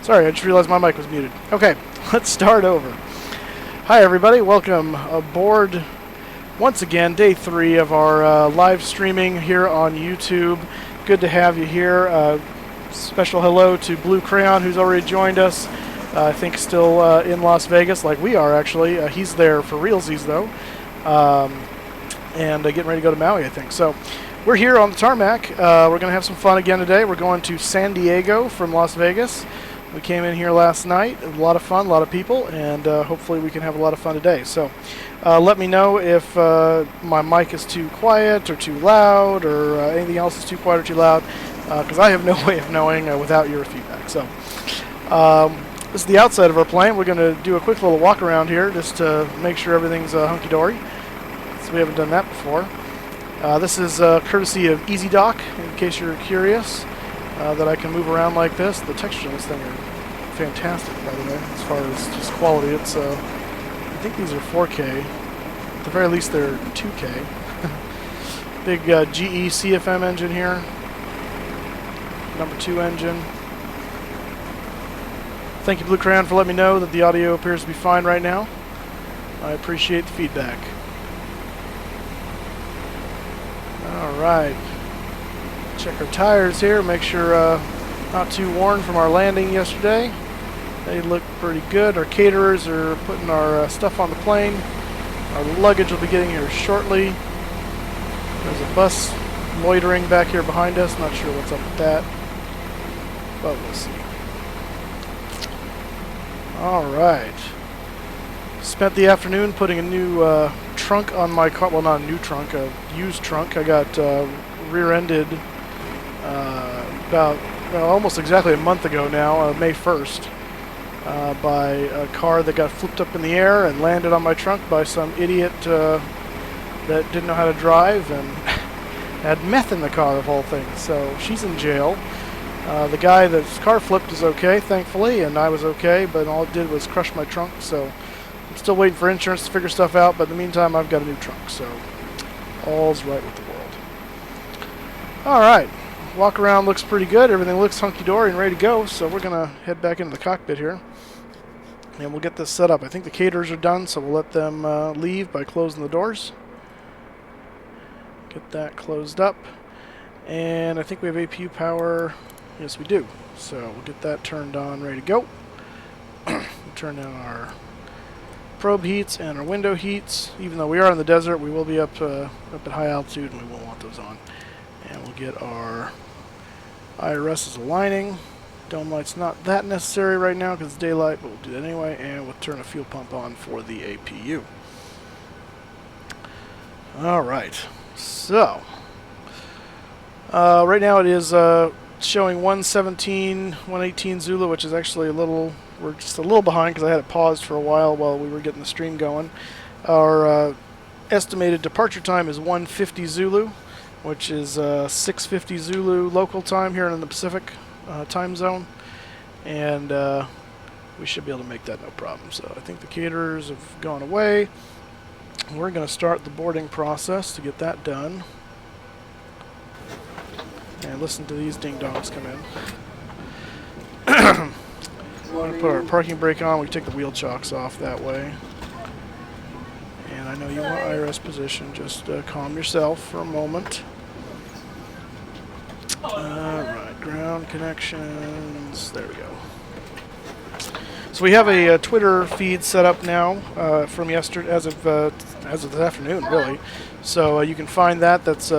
Sorry, I just realized my mic was muted. Okay, let's start over. Hi everybody, welcome aboard once again, day 3 of our live streaming here on YouTube. Good to have you here. Special hello to Blue Crayon, who's already joined us. I think still in Las Vegas, like we are actually. He's there for realsies though. And getting ready to go to Maui, I think. So we're here on the tarmac. We're going to have some fun again today. We're going to San Diego from Las Vegas. We came in here last night. A lot of fun, a lot of people, and hopefully we can have a lot of fun today. So let me know if my mic is too quiet or too loud or anything else is too quiet or too loud, because I have no way of knowing without your feedback. So this is the outside of our plane. We're going to do a quick little walk around here just to make sure everything's hunky-dory. So we haven't done that before. This is courtesy of EasyDock, in case you're curious, that I can move around like this. The textures on this thing are fantastic, by the way, as far as just quality. It's I think these are 4K. At the very least, they're 2K. Big GE CFM engine here. Number 2 engine. Thank you, Blue Crayon, for letting me know that the audio appears to be fine right now. I appreciate the feedback. Alright, check our tires here, make sure not too worn from our landing yesterday. They look pretty good. Our caterers are putting our stuff on the plane. Our luggage will be getting here shortly. There's a bus loitering back here behind us, not sure what's up with that, but we'll see. Alright, spent the afternoon putting a new trunk on my car. Well, not a new trunk, a used trunk. I got rear-ended about almost exactly a month ago now, May 1st, by a car that got flipped up in the air and landed on my trunk by some idiot that didn't know how to drive and had meth in the car, of all things. So she's in jail. The guy that's car flipped is okay, thankfully, and I was okay, but all it did was crush my trunk, so I'm still waiting for insurance to figure stuff out, but in the meantime, I've got a new trunk, so all's right with the world. Alright, walk around looks pretty good. Everything looks hunky-dory and ready to go, so we're going to head back into the cockpit here, and we'll get this set up. I think the caterers are done, so we'll let them leave by closing the doors. Get that closed up, and I think we have APU power. Yes, we do, so we'll get that turned on, ready to go. We'll turn down our probe heats and our window heats. Even though we are in the desert, we will be up at high altitude, and we won't want those on. And we'll get our IRSs aligning. Dome light's not that necessary right now because it's daylight, but we'll do that anyway. And we'll turn a fuel pump on for the APU. All-right, so right now it is showing 117, 118 Zulu, which is actually we're just a little behind because I had it paused for a while we were getting the stream going. Our estimated departure time is 150 Zulu, which is 650 Zulu local time here in the Pacific time zone, and we should be able to make that no problem. So I think the caterers have gone away. We're going to start the boarding process to get that done. And listen to these ding-dongs come in. We're going to put our parking brake on. We take the wheel chocks off that way. And I know you want IRS position. Just calm yourself for a moment. Alright, ground connections. There we go. So we have a Twitter feed set up now from yesterday, as of this afternoon, really. So you can find that. That's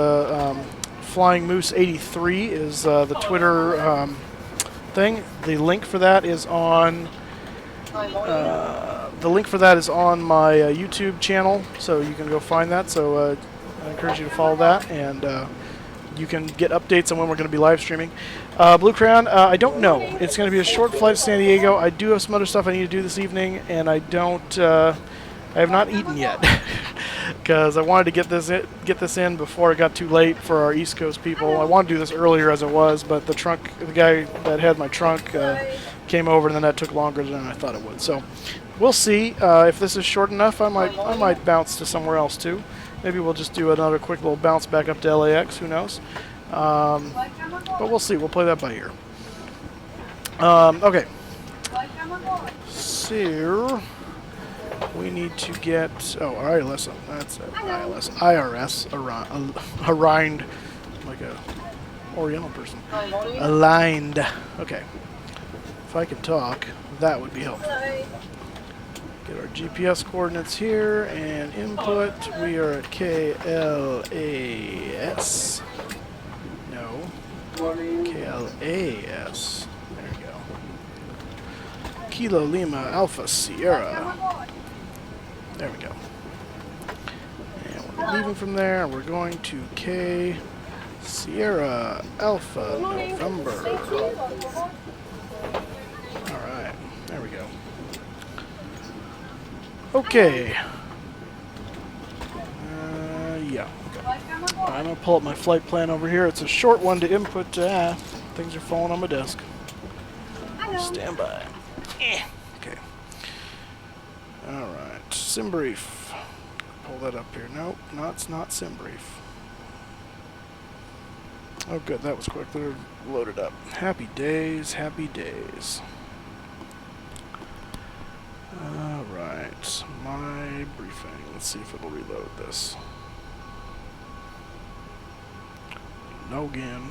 Flying Moose 83 is the Twitter thing. The link for that is on my YouTube channel, so you can go find that. So I encourage you to follow that, and you can get updates on when we're going to be live streaming. Blue Crayon, I don't know. It's going to be a short flight to San Diego. I do have some other stuff I need to do this evening, and I have not eaten yet because I wanted to get this in before it got too late for our East Coast people. I wanted to do this earlier as it was, but the guy that had my trunk came over, and then that took longer than I thought it would. So we'll see if this is short enough. I might bounce to somewhere else too. Maybe we'll just do another quick little bounce back up to LAX. Who knows? But we'll see. We'll play that by ear. Okay. So we need to get ILS. That's ILS. IRS aligned like a Oriental person. Aligned. Okay. If I could talk, that would be helpful. Get our GPS coordinates here and input. We are at KLAS. No. KLAS. There we go. Kilo Lima Alpha Sierra. There we go. And we're leaving from there. We're going to K Sierra Alpha November. Alright. There we go. Okay. Yeah. Okay. I'm going to pull up my flight plan over here. It's a short one to input. Things are falling on my desk. Stand by. Okay. Alright. SimBrief. Pull that up here. Nope. No, it's not SimBrief. Oh, good. That was quick. They're loaded up. Happy days. Happy days. Alright, my briefing. Let's see if it'll reload this. No again.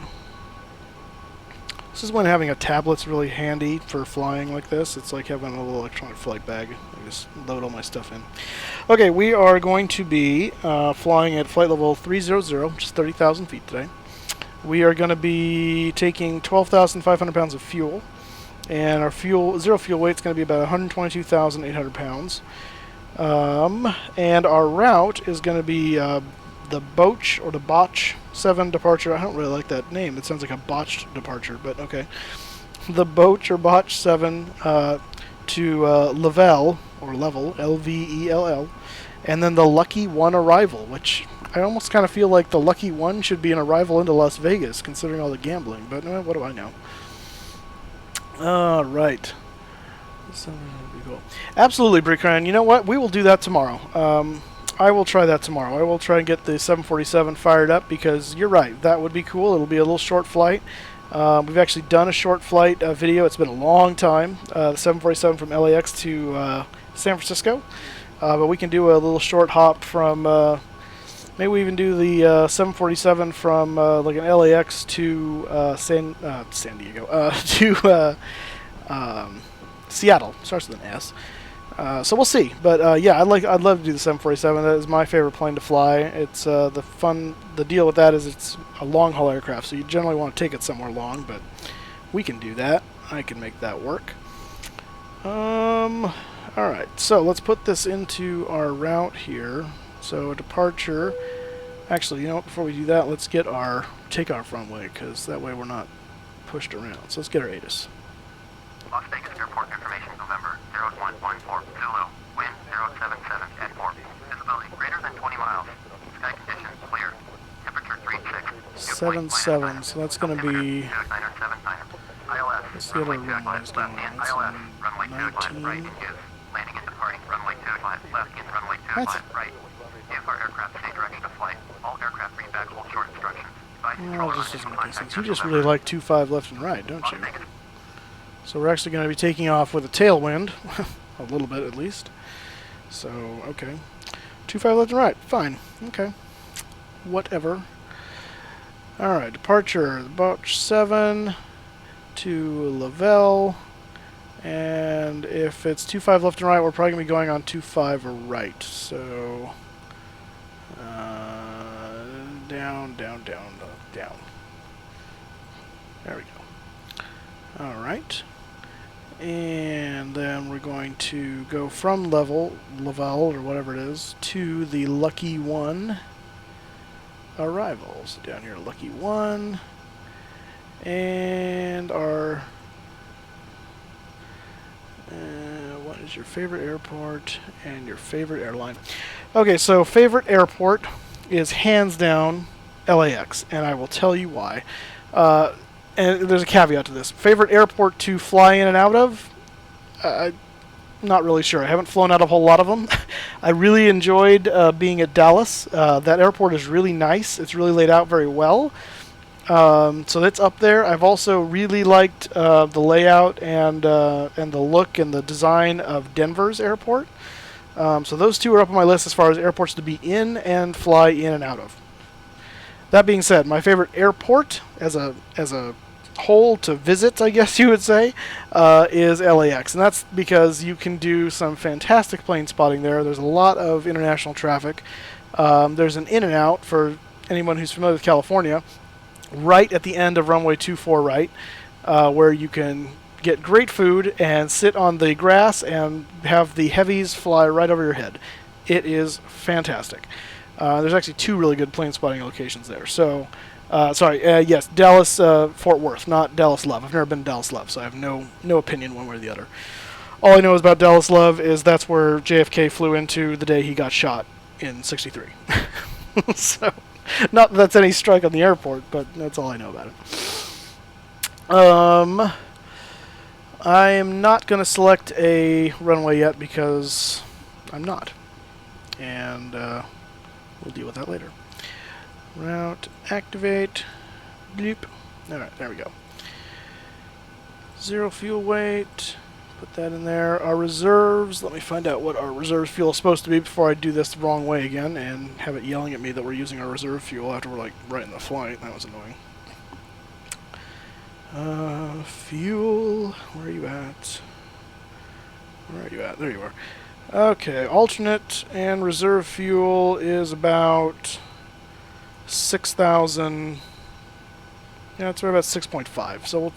This is when having a tablet's really handy for flying like this. It's like having a little electronic flight bag. I just load all my stuff in. Okay, we are going to be flying at flight level 300, which is 30,000 feet today. We are going to be taking 12,500 pounds of fuel. And our zero fuel weight is going to be about 122,800 pounds. And our route is going to be the Boch or the Botch 7 departure. I don't really like that name. It sounds like a botched departure, but okay. The Boch or Botch 7 to Level, or Level, L-V-E-L-L. And then the Lucky 1 arrival, which I almost kind of feel like the Lucky 1 should be an arrival into Las Vegas, considering all the gambling. But what do I know? Right. Cool. Absolutely, Brickran. You know what? We will do that tomorrow. I will try that tomorrow. I will try and get the 747 fired up because you're right. That would be cool. It'll be a little short flight. We've actually done a short flight video. It's been a long time. The 747 from LAX to San Francisco. But we can do a little short hop from... maybe we even do the 747 from like an LAX to San Diego to Seattle. Starts with an S. So we'll see. But yeah, I'd love to do the 747. That is my favorite plane to fly. It's the deal with that is it's a long haul aircraft, so you generally want to take it somewhere long. But we can do that. I can make that work. All right. So let's put this into our route here. So departure, actually, you know what, before we do that, let's get our takeoff runway, because that way we're not pushed around. So let's get our ATIS. Las Vegas Airport information, November 0114 Zulu, wind 077 at 4, visibility greater than 20 miles, sky conditions clear, temperature 36, 77, so that's going to be, let's see what our runway is going on. That's 19. Right, landing and departing, runway 25 left in runway 25 right. If our aircraft stay direction of flight, all aircraft read back hold short instructions. Well, this doesn't make any sense. You just really like 25 left and right, don't you? So we're actually going to be taking off with a tailwind, a little bit at least. So, okay. 25 left and right, fine. Okay. Whatever. Alright, departure, Boch 7 to Lavelle. And if it's 25 left and right, we're probably going to be going on 25 right. So, down, down, down, down. There we go. Alright. And then we're going to go from Lavelle, or whatever it is, to the Lucky 1 arrival. So down here, Lucky 1. And our... what is your favorite airport and your favorite airline? Okay, so favorite airport is hands down LAX, and I will tell you why. And there's a caveat to this. Favorite airport to fly in and out of? I'm not really sure. I haven't flown out of a whole lot of them. I really enjoyed being at Dallas. That airport is really nice. It's really laid out very well. So that's up there. I've also really liked the layout and the look and the design of Denver's airport. So those two are up on my list as far as airports to be in and fly in and out of. That being said, my favorite airport as a whole to visit, I guess you would say, is LAX, and that's because you can do some fantastic plane spotting there. There's a lot of international traffic. There's an in and out for anyone who's familiar with California, right at the end of runway 24 right, where you can get great food and sit on the grass and have the heavies fly right over your head. It is fantastic. There's actually two really good plane spotting locations there. So, yes, Dallas, Fort Worth, not Dallas Love. I've never been to Dallas Love, so I have no opinion one way or the other. All I know is about Dallas Love is that's where JFK flew into the day he got shot in '63. So, not that that's any strike on the airport, but that's all I know about it. I am not going to select a runway yet because I'm not. And we'll deal with that later. Route, activate, bloop. Alright, there we go. 0 fuel weight, put that in there. Our reserves, let me find out what our reserve fuel is supposed to be before I do this the wrong way again and have it yelling at me that we're using our reserve fuel after we're like right in the flight. That was annoying. Fuel, where are you at? Where are you at? There you are. Okay, alternate and reserve fuel is about 6,000. Yeah, it's right about 6.5. So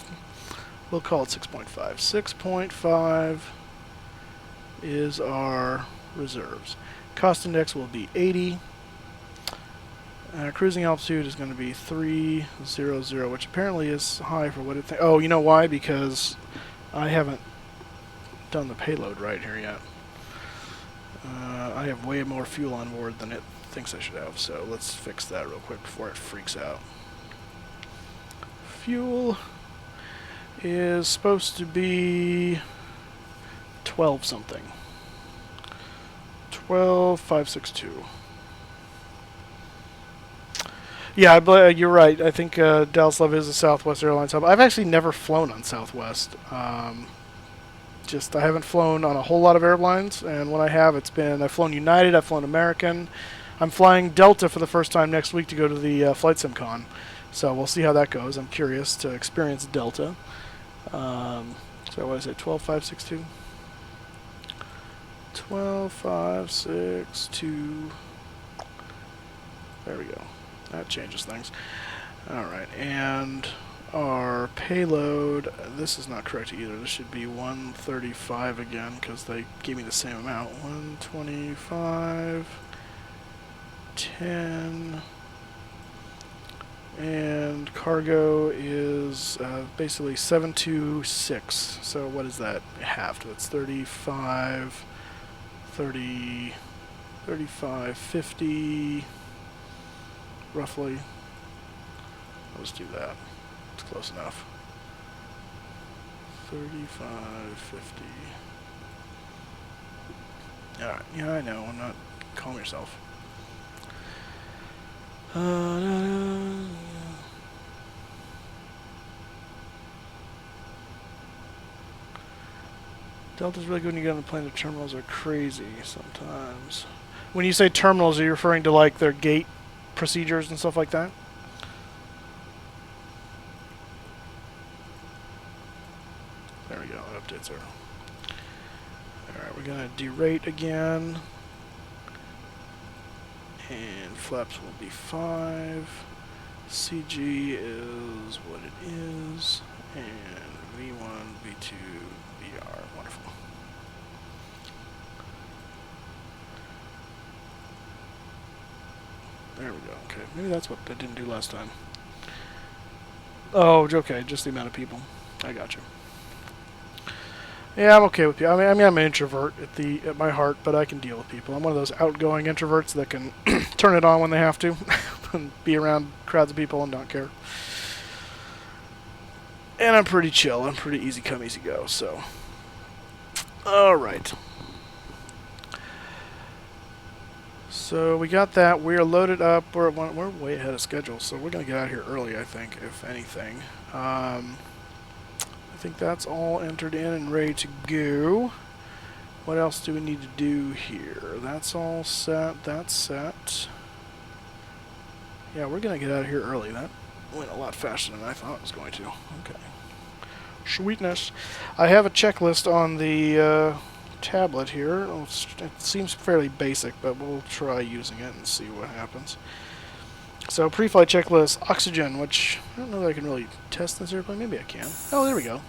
we'll call it 6.5. 6.5 is our reserves. Cost index will be 80. Our cruising altitude is going to be 300, which apparently is high for what it thinks. Oh, you know why? Because I haven't done the payload right here yet. I have way more fuel on board than it thinks I should have, so let's fix that real quick before it freaks out. Fuel is supposed to be 12 something. 12,562. Yeah, you're right. I think Dallas Love is a Southwest Airlines hub. I've actually never flown on Southwest. I haven't flown on a whole lot of airlines, and when I have, I've flown United, I've flown American. I'm flying Delta for the first time next week to go to the Flight Sim Con, so we'll see how that goes. I'm curious to experience Delta. So what is it, 12,562? 12,562. There we go. That changes things. Alright, and our payload, this is not correct either. This should be 135 again because they gave me the same amount. 125, 10, and cargo is basically 726. So what is that halved? That's 35, 30, 35, 50, roughly. Let's do that. It's close enough. 35, 50. Alright, yeah, I know. I'm not. Calm yourself. Delta's really good when you get on the plane. The terminals are crazy sometimes. When you say terminals, are you referring to like their gate procedures and stuff like that? There we go. Updates are. Alright, we're going to derate again. And flaps will be 5. CG is what it is. And V1, V2, VR. Wonderful. There we go. Okay, maybe that's what I didn't do last time. Oh, okay, just the amount of people. I got you. Yeah, I'm okay with people. I mean, I'm an introvert at my heart, but I can deal with people. I'm one of those outgoing introverts that can turn it on when they have to, and be around crowds of people and don't care. And I'm pretty chill. I'm pretty easy come, easy go. So, all right. So we got that. We're loaded up. We're way ahead of schedule, so we're going to get out of here early, I think, if anything. I think that's all entered in and ready to go. What else do we need to do here? That's all set. That's set. Yeah, we're going to get out of here early. That went a lot faster than I thought it was going to. Okay. Sweetness. I have a checklist on the tablet here. It seems fairly basic, but we'll try using it and see what happens. So, pre-flight checklist, oxygen, which I don't know that I can really test this airplane. Maybe I can. Oh, there we go.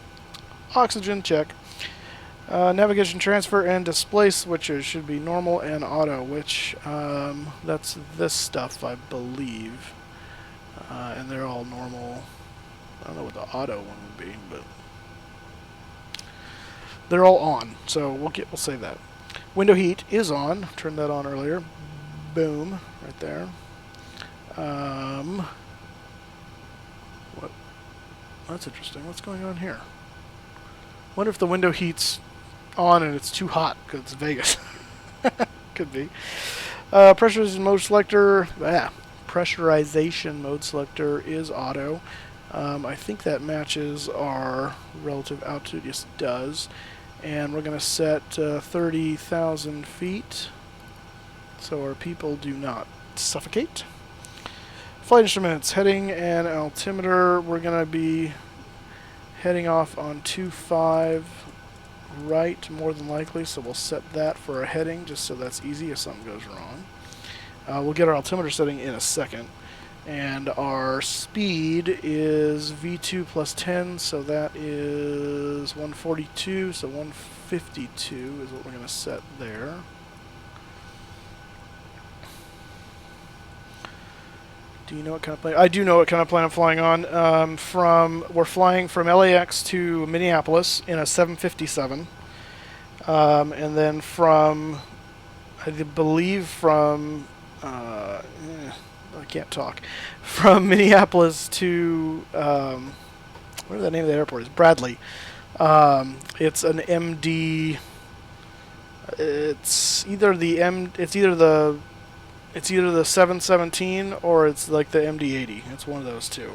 Oxygen, check. Navigation transfer and display switches should be normal and auto, which that's this stuff, I believe. And they're all normal. I don't know what the auto one would be, but they're all on, so we'll save that. Window heat is on. Turned that on earlier. Boom, right there. What? That's interesting. What's going on here? Wonder if the window heat's on and it's too hot because it's Vegas. Could be. Pressurization mode selector. Pressurization mode selector is auto. I think that matches our relative altitude. Yes, it does. And we're going to set 30,000 feet so our people do not suffocate. Flight instruments, heading and altimeter. We're going to be heading off on 25 right, more than likely, so we'll set that for a heading just so that's easy if something goes wrong. We'll get our altimeter setting in a second. And our speed is V2 plus 10, so that is 142, so 152 is what we're going to set there. Do you know what kind of plane? I do know what kind of plane I'm flying on. We're flying from LAX to Minneapolis in a 757. And then I believe I can't talk. From Minneapolis to whatever the name of the airport is, Bradley. It's an MD. It's either the 717 or it's like the MD-80. It's one of those two.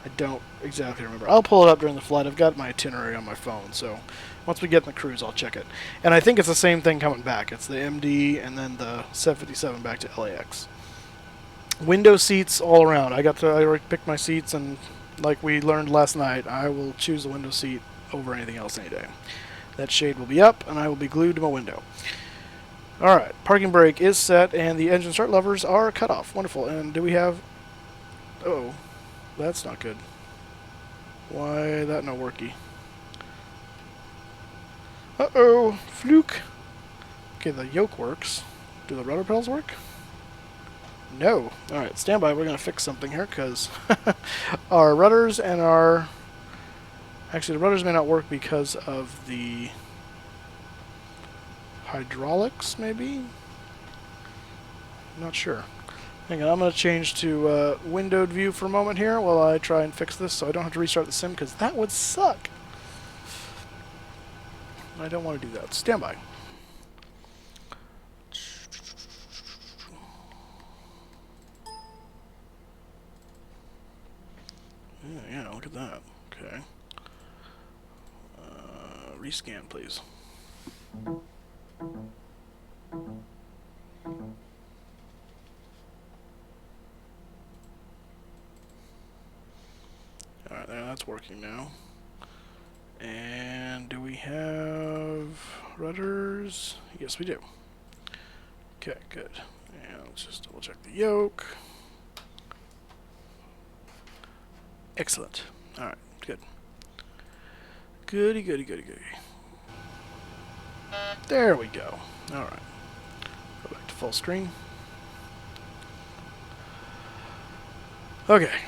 I don't exactly remember. I'll pull it up during the flight. I've got my itinerary on my phone, so once we get in the cruise, I'll check it. And I think it's the same thing coming back. It's the MD and then the 757 back to LAX. Window seats all around. I already picked my seats, and like we learned last night, I will choose the window seat over anything else any day. That shade will be up, and I will be glued to my window. Alright, parking brake is set, and the engine start levers are cut off. Wonderful. And do we have... Oh, that's not good. Why that not worky? Uh-oh, fluke. Okay, the yoke works. Do the rudder pedals work? No. Alright, stand by. We're going to fix something here, because our rudders and our... Actually, the rudders may not work because of the hydraulics, maybe? Not sure. Hang on, I'm going to change to windowed view for a moment here while I try and fix this so I don't have to restart the sim, because that would suck. I don't want to do that. Stand by. Yeah, look at that. Okay. Rescan, please. Alright, that's working now. And do we have rudders? Yes, we do. Okay, good. And let's just double check the yoke. Excellent. Alright, good. Goody, goody, goody, goody. There we go. Alright. Go back to full screen. Okay.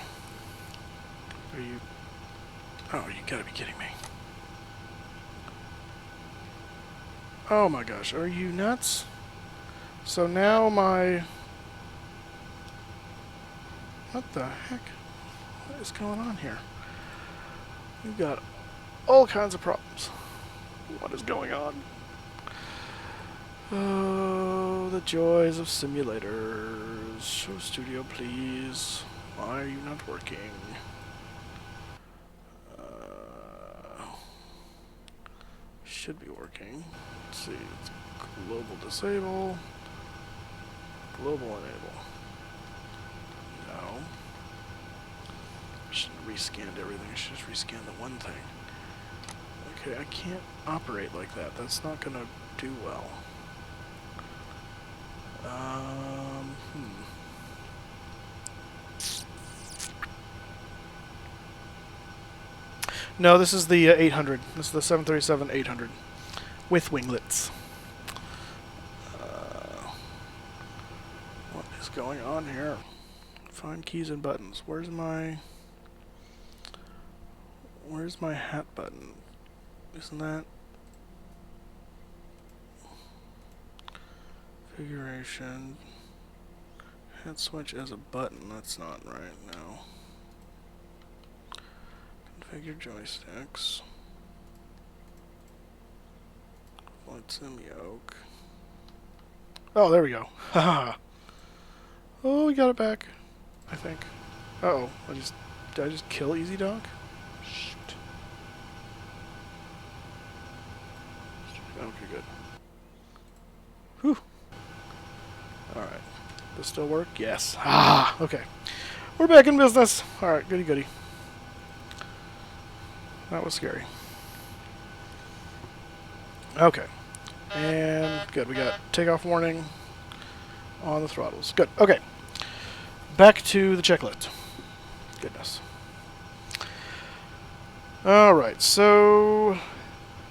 Are you... Oh, you gotta be kidding me. Oh my gosh, are you nuts? So now my... What the heck? What is going on here? We've got all kinds of problems. What is going on? Oh, the joys of simulators. Show studio, please. Why are you not working? Should be working. Let's see. It's global disable. Global enable. No. I shouldn't have rescanned everything. I should just rescan the one thing. Okay, I can't operate like that. That's not gonna do well. No, this is the 800. This is the 737-800 with winglets. What is going on here? Find keys and buttons. Where's my hat button? Isn't that configuration? Hat switch as a button. That's not right now. Configure joysticks. Flight sim yoke. Oh, there we go. Haha. Oh, we got it back. I think. Uh-oh. Did I just kill Easy Dock? Shoot. Okay, good. Whew. Alright. Does this still work? Yes. Ah, okay. We're back in business. Alright, goody goody. That was scary. Okay. And good. We got takeoff warning on the throttles. Good. Okay. Back to the checklist. Goodness. Alright, so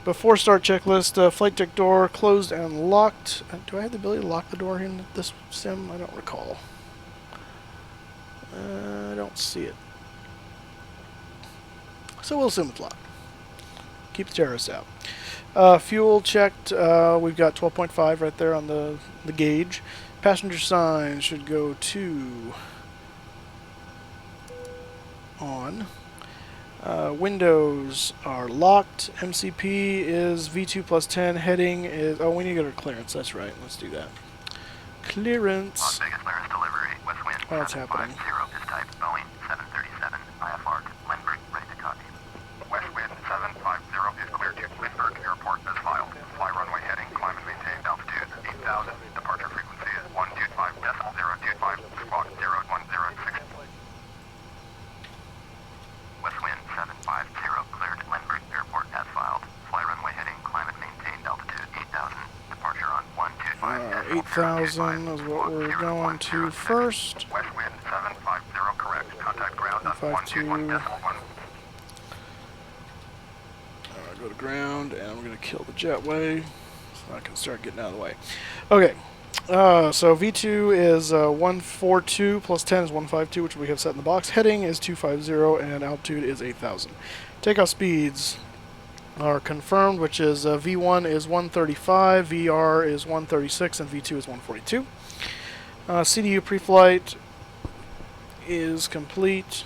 before start checklist, flight deck door closed and locked. Do I have the ability to lock the door in this sim? I don't recall. I don't see it. So we'll assume it's locked. Keep the terrorists out. Fuel checked. We've got 12.5 right there on the gauge. Passenger sign should go to on. Windows are locked. MCP is V2 plus 10. Heading is... Oh, we need to get our clearance. That's right. Let's do that. Clearance. Las Vegas clearance delivery. West wind. What's happening? 750 is type Boeing 737 IFR. Lindbergh ready to copy. West wind 750 is clear to Lindbergh Airport as filed. Fly runway heading. Climb and maintain altitude 8,000. Departure frequency is 125.025. Squawk 0106. West wind 750 cleared Lindbergh Airport as filed. Fly runway heading. Climb and maintain altitude 8,000. Departure on 8,000 is what we're going to first. West wind 750 correct. Contact ground on 121.1. Go to ground, and we're going to kill the jetway so I can start getting out of the way. Okay, so V2 is 142 plus 10 is 152, which we have set in the box. Heading is 250, and altitude is 8,000. Takeoff speeds are confirmed, which is V1 is 135, VR is 136, and V2 is 142. CDU pre-flight is complete.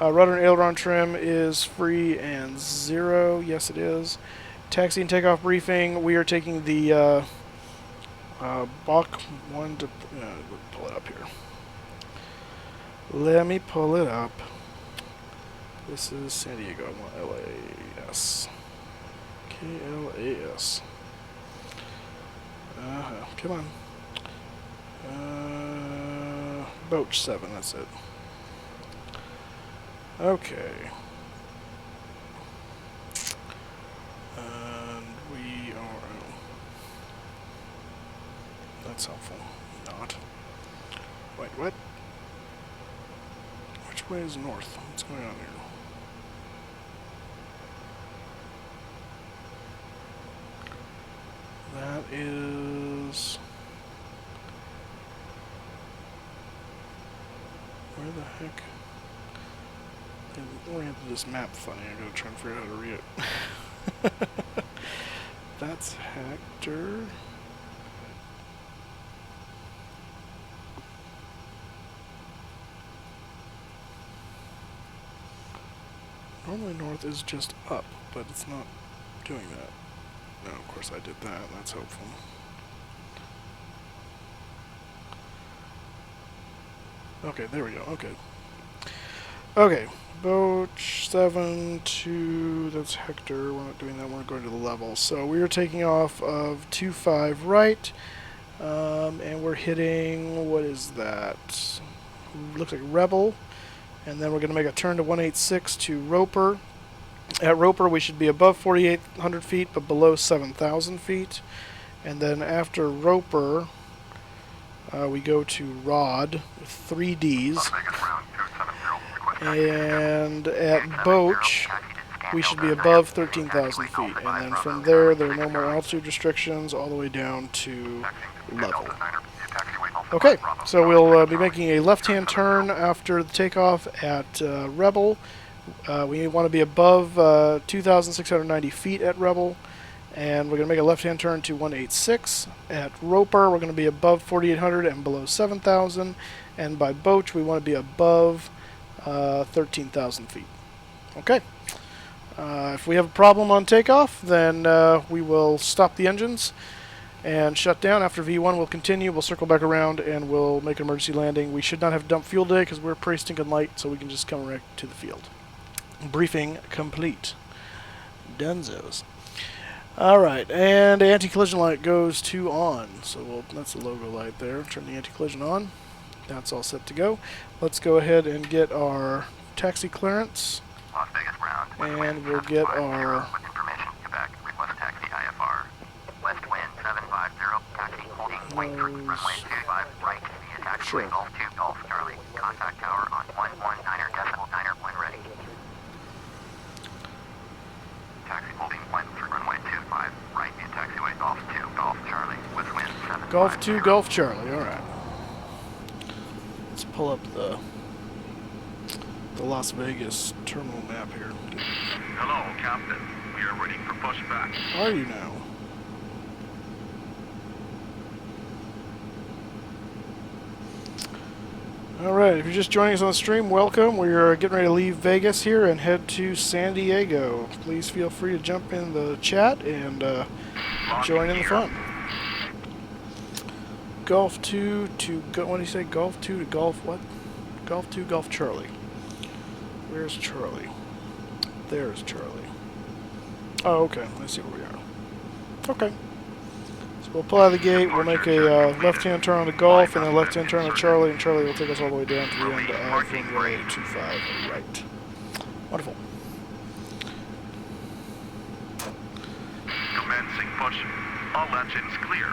Rudder and aileron trim is free and 0. Yes, it is. Taxi and takeoff briefing. We are taking the Bach 1 to... pull it up here. Let me pull it up. This is San Diego. I want LAS. KLAS. Come on. Boat 7, that's it. Okay. And we are... That's helpful. Not. Wait, what? Which way is north? What's going on here? That is... Where the heck? They oriented this map funny. I gotta try and figure out how to read it. That's Hector. Normally north is just up, but it's not doing that. No, of course I did that. That's helpful. Okay, there we go. Okay. Okay. Boat 7-2. That's Hector. We're not doing that. We're going to the level. So we are taking off of 25 right. And we're hitting, what is that? Looks like Rebel. And then we're going to make a turn to 186 to Roper. At Roper, we should be above 4,800 feet, but below 7,000 feet. And then after Roper, we go to Rod with 3 Ds. And at Boach, we should be above 13,000 feet. And then from there, there are no more altitude restrictions all the way down to level. Okay, so we'll be making a left-hand turn after the takeoff at Rebel. We want to be above 2,690 feet at Rebel. And we're going to make a left-hand turn to 186. At Roper, we're going to be above 4,800 and below 7,000. And by Boach, we want to be above 13,000 feet. Okay. If we have a problem on takeoff, then we will stop the engines and shut down. After V1, we'll continue. We'll circle back around, and we'll make an emergency landing. We should not have dump fuel today because we're pretty stinking light, so we can just come right to the field. Briefing complete. Dunzos. Alright, and anti-collision light goes to on. So that's the logo light there. Turn the anti-collision on. That's all set to go. Let's go ahead and get our taxi clearance. Las Vegas ground. And we'll get our... With information, Quebec, request taxi IFR. West wind 750, taxi holding point 3, runway 25, right, via taxiway Golf 2, Golf Charlie. Contact tower on 119er decimal 9er when ready. Taxi holding point 3, runway 25, right, via taxiway Golf 2, Golf Charlie. West wind 750. Golf 2, Golf Charlie, alright. Let's pull up the Las Vegas terminal map here. Hello, Captain. We are ready for pushback. How are you now? Alright, if you're just joining us on the stream, welcome. We are getting ready to leave Vegas here and head to San Diego. Please feel free to jump in the chat and join in the fun. Golf 2 to... what do you say? Golf 2 to Golf what? Golf 2, Golf Charlie. Where's Charlie? There's Charlie. Oh, okay. I see where we are. Okay. So we'll pull out of the gate. We'll make a left-hand turn on the Golf and then left-hand turn on Charlie, and Charlie will take us all the way down to the end of runway 25 right. Wonderful. Commencing push. All engines clear.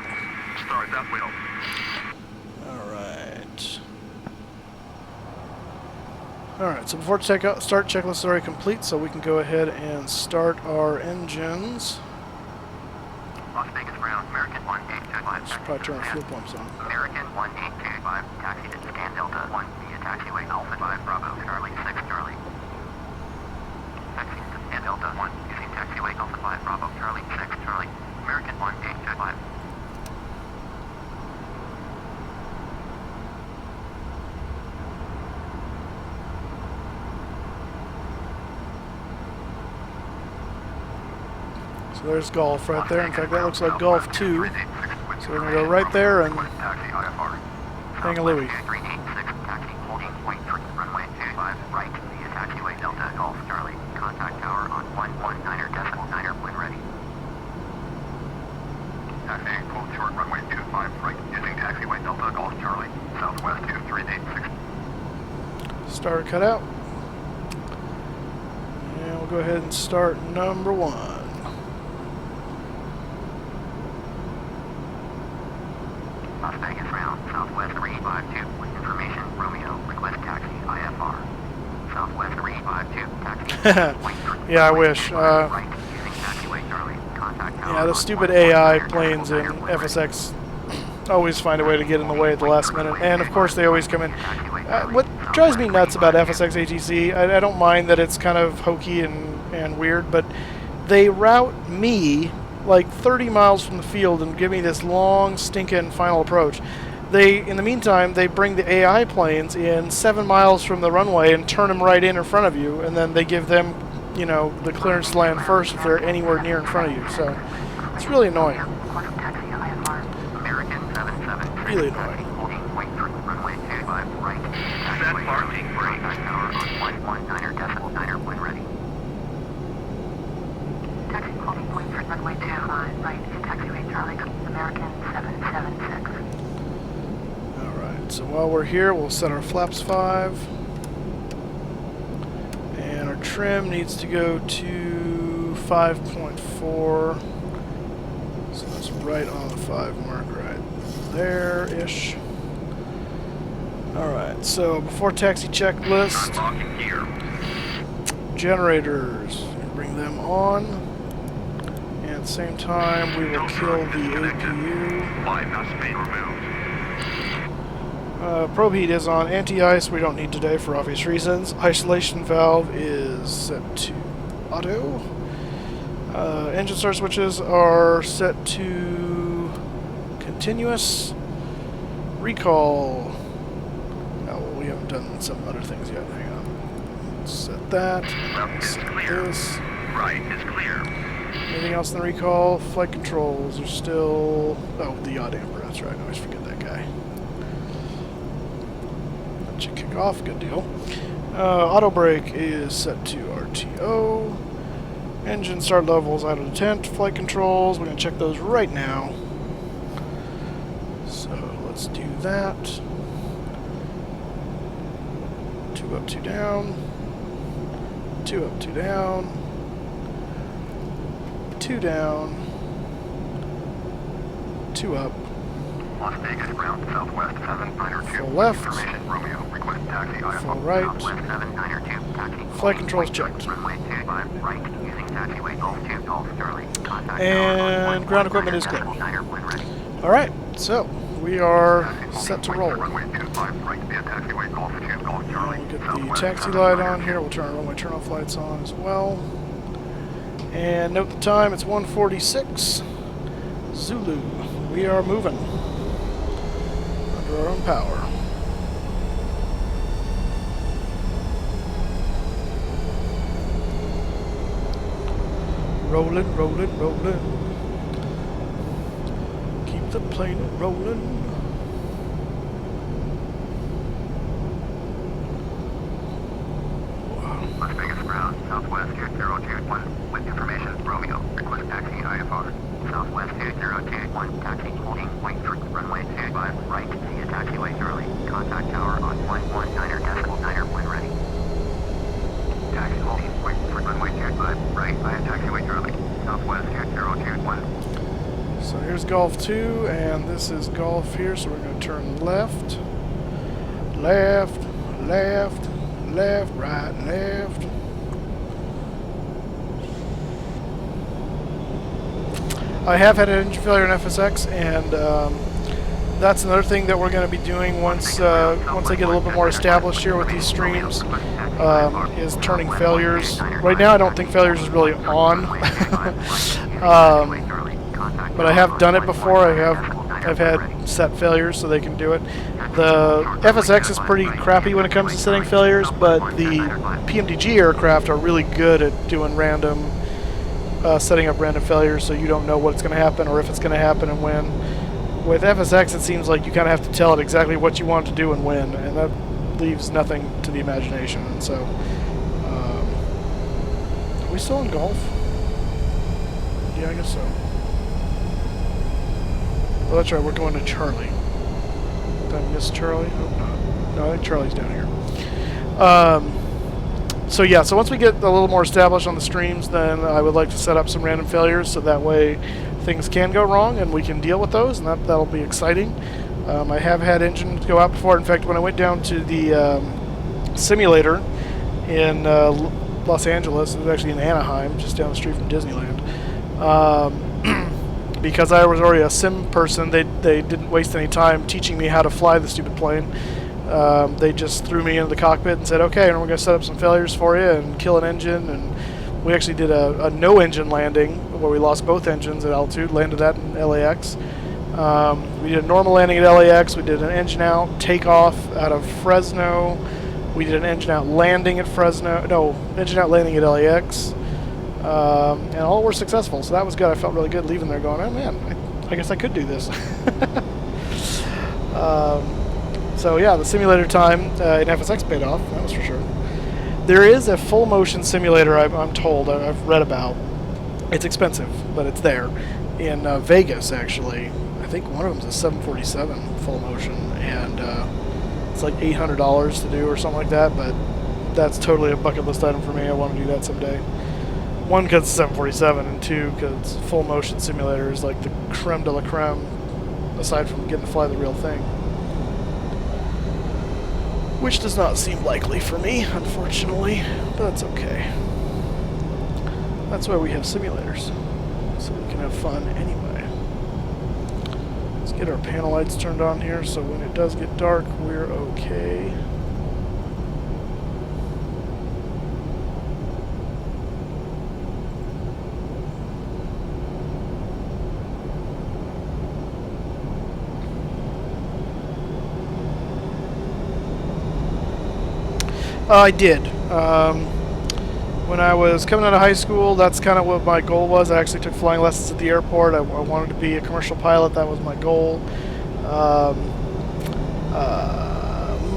Start that wheel. Alright. Alright, so before start, checklist is already complete, so we can go ahead and start our engines. Las Vegas ground, American 1825. Should probably turn our fuel pumps on. American 1825, taxi to Scan Delta 1 via taxiway Alpha 5 Bravo Charlie 6 Charlie. Taxi to Scan Delta 1 using taxiway Alpha 5 Bravo Charlie 6 Charlie. American 1825. So there's Golf right there. In fact, that looks like Golf 2. So we're going to go right there and hang a Louie. Contact tower on 119er decimal 9er when ready. Taxiing full short runway 25 right using taxiway Delta Golf Charlie, Southwest 2386. Starter cut out. And we'll go ahead and start number 1. Las Vegas round, Southwest 352, with information, Romeo, request taxi, IFR. Southwest 352, taxi. Yeah, I wish. Right, using taxiway Charlie, contact tower. Yeah, the stupid AI planes in FSX always find a way to get in the way at the last minute. And of course they always come in. What drives me nuts about FSX ATC, I don't mind that it's kind of hokey and weird, but they route me like 30 miles from the field and give me this long, stinking final approach. In the meantime, they bring the AI planes in 7 miles from the runway and turn them right in front of you, and then they give them, you know, the clearance to land first if they're anywhere near in front of you. So it's really annoying. Really annoying. So while we're here, we'll set our flaps 5. And our trim needs to go to 5.4. So that's right on the 5 mark right there-ish. Alright, so before taxi checklist, Unlocking gear. generators, bring them on. And at the same time, we will kill the APU. Bypass main removed. Probe heat is on. Anti-ice we don't need today for obvious reasons. Isolation valve is set to auto. Engine start switches are set to continuous. Recall. Oh, well, we haven't done some other things yet. Hang on. Set that. Left is Set clear. this. Right is clear. Anything else in the recall? Flight controls are still... Oh, the yaw damper. That's right. I always forget that guy. That should kick off. Good deal. Auto brake is set to RTO. Engine start levels auto detent. Flight controls. We're going to check those right now. So let's do that. 2 up, 2 down. 2 up, 2 down. 2 down. 2 up. Las Vegas ground southwest 792. Full left. Information Romeo. Request taxi IFR. Full right. Southwest 792. Taxi. Flight controls checked. Runway 25 right. Using taxiway Golf 2 Golf Charlie. Contact And ground equipment is clear. Alright, so we are set to roll. Runway 25 right via taxiway Golf 2 Golf Charlie. We'll get the taxi light on here. We'll turn our runway turn-off lights on as well. And note the time, it's 1:46. Zulu. We are moving. Under our own power. Rolling, rolling, rolling. Keep the plane rolling. Las Vegas ground southwest 2021 with information Romeo. Request taxi IFR. Southwest 2021 taxi holding point 3 runway 25 right via taxiway Charlie. Contact tower on 119.9 when ready. Taxi holding point 3 runway 25 right via taxiway Charlie. Southwest 2021. So here's Golf 2, and this is Golf here, so we're going to turn left, left, left, left, right, left. I have had an engine failure in FSX, and that's another thing that we're going to be doing once I get a little bit more established here with these streams, is turning failures. Right now I don't think failures is really on, but I have done it before. I've had set failures so they can do it. The FSX is pretty crappy when it comes to setting failures, but the PMDG aircraft are really good at doing random, setting up random failures so you don't know what's going to happen or if it's going to happen and when. With FSX, it seems like you kind of have to tell it exactly what you want it to do and when, and that leaves nothing to the imagination. And so, are we still in Golf? Yeah, I guess so. Oh, that's right, we're going to Charlie. Did I miss Charlie? Hope not. No, I think Charlie's down here. So yeah, so once we get a little more established on the streams, then I would like to set up some random failures so that way things can go wrong and we can deal with those, and that'll be exciting. I have had engines go out before. In fact, when I went down to the simulator in Los Angeles, it was actually in Anaheim, just down the street from Disneyland. Because I was already a sim person, they didn't waste any time teaching me how to fly the stupid plane. They just threw me into the cockpit and said, okay, and we're going to set up some failures for you and kill an engine. And we actually did a no-engine landing where we lost both engines at altitude, landed that in LAX. We did a normal landing at LAX. We did an engine out takeoff out of Fresno. We did an engine out landing at Fresno. No, engine out landing at LAX. And all were successful, so that was good. I felt really good leaving there going, oh man, I guess I could do this. So yeah, the simulator time in FSX paid off, that was for sure. There is a full motion simulator, I'm told, I've read about. It's expensive, but it's there. In Vegas, actually. I think one of them's a 747 full motion, and it's like $800 to do or something like that, but that's totally a bucket list item for me. I want to do that someday. One, because it's 747, and two, because full motion simulator is like the creme de la creme, aside from getting to fly the real thing. Which does not seem likely for me, unfortunately, but that's okay. That's why we have simulators, so we can have fun anyway. Let's get our panel lights turned on here, so when it does get dark, we're okay. I did. When I was coming out of high school, that's kind of what my goal was. I actually took flying lessons at the airport. I wanted to be a commercial pilot. That was my goal.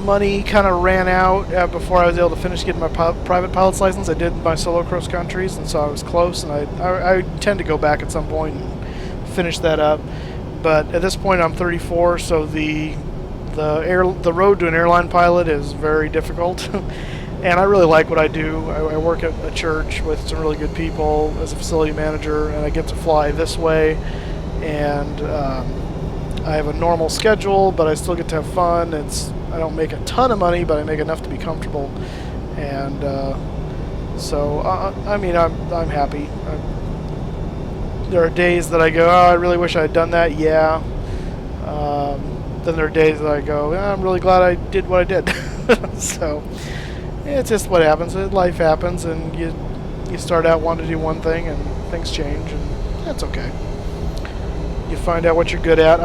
Money kind of ran out before I was able to finish getting my private pilot's license. I did my solo cross countries, and so I was close. And I tend to go back at some point and finish that up. But at this point, I'm 34, so the road to an airline pilot is very difficult. And I really like what I do. I work at a church with some really good people as a facility manager, and I get to fly this way. And I have a normal schedule, but I still get to have fun. I don't make a ton of money, but I make enough to be comfortable. And so, I mean, I'm happy. There are days that I go, oh, I really wish I had done that. Yeah. Then there are days that I go, I'm really glad I did what I did. So it's just what happens. Life happens, and you start out wanting to do one thing, and things change, and that's okay. You find out what you're good at.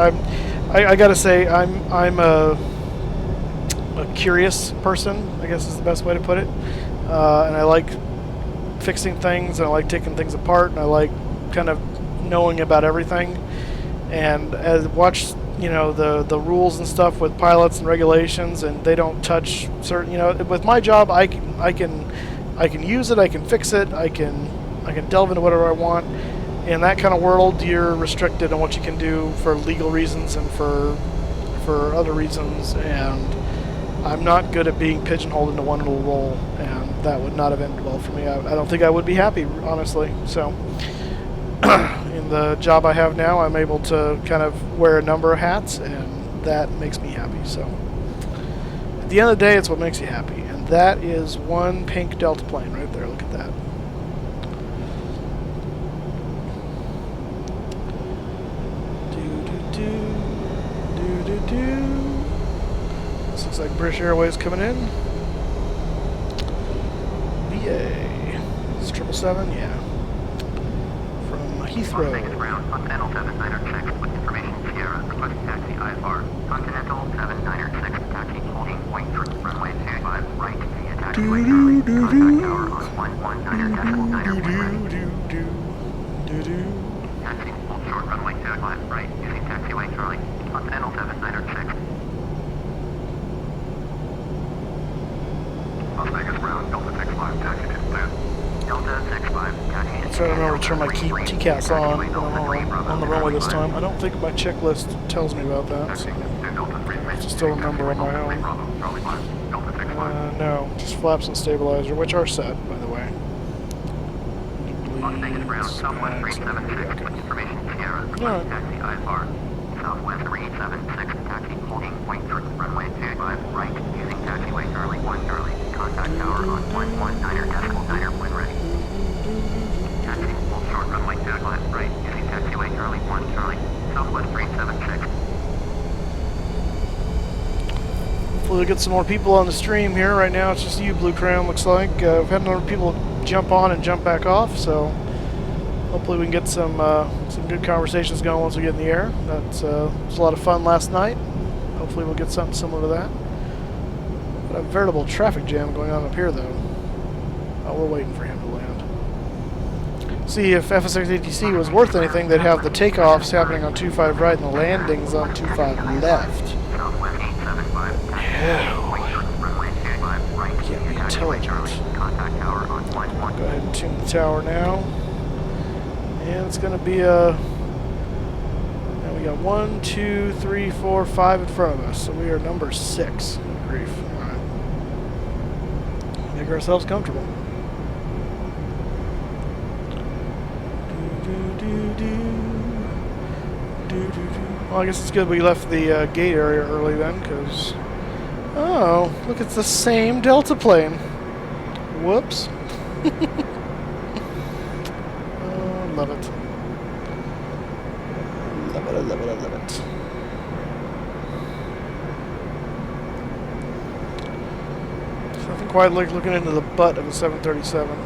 I gotta say, I'm a curious person, I guess is the best way to put it. And I like fixing things, and I like taking things apart, and I like kind of knowing about everything. And as watch, the rules and stuff with pilots and regulations, and they don't touch certain. With my job, I can use it, I can fix it, I can delve into whatever I want. In that kind of world, you're restricted on what you can do for legal reasons and for other reasons. And I'm not good at being pigeonholed into one little role, and that would not have ended well for me. I don't think I would be happy, honestly. So. In the job I have now, I'm able to kind of wear a number of hats, and that makes me happy. So at the end of the day, it's what makes you happy, and that is one pink Delta plane right there. Look at that. This looks like British Airways coming in. BA. It's 777, yeah. Heathrow. Vegas ground, Continental 7906 with information Sierra, requesting taxi IFR. Continental 7906, taxi holding point for runway 25 right via taxiway Charlie, contact tower on 19-9. Taxi hold short runway 25 right using taxiway Charlie, Continental 7906. Las Vegas ground, Delta 65, taxi to plan. Delta 65, taxi. I'm trying to remember to turn my KSAN on when I'm on the runway this time. I don't think my checklist tells me about that, so I just don't remember on my own. No, just flaps and stabilizer, which are set, by the way. Las Vegas ground, Southwest 376 with information Sierra, requesting taxi IFR. Southwest 376, taxi holding point for runway 25 right using taxiway Charlie 1 Charlie. Contact tower on 119.9 when ready. Taxi hold short runway 25 right using taxiway Charlie 1 Charlie. Southwest 376. Hopefully we'll get some more people on the stream here. Right now it's just you, Blue Crown, looks like. We've had a number of people jump on and jump back off, so hopefully we can get some good conversations going once we get in the air. It was a lot of fun last night. Hopefully we'll get something similar to that. Got a veritable traffic jam going on up here, though. Oh, we're waiting for him to land. See, if FSX-ATC was worth anything, they'd have the takeoffs happening on 25 right and the landings on 25 left. Can't be intelligent. Go ahead and tune the tower now. And it's going to be a... Now we got 1, 2, 3, 4, 5 in front of us, so we are number 6. Grief. All right. Make ourselves comfortable. Well, I guess it's good we left the gate area early then, because... Oh, look, it's the same Delta plane. Whoops. Oh, love it. Love it, I love it, I love it. There's nothing quite like looking into the butt of a 737.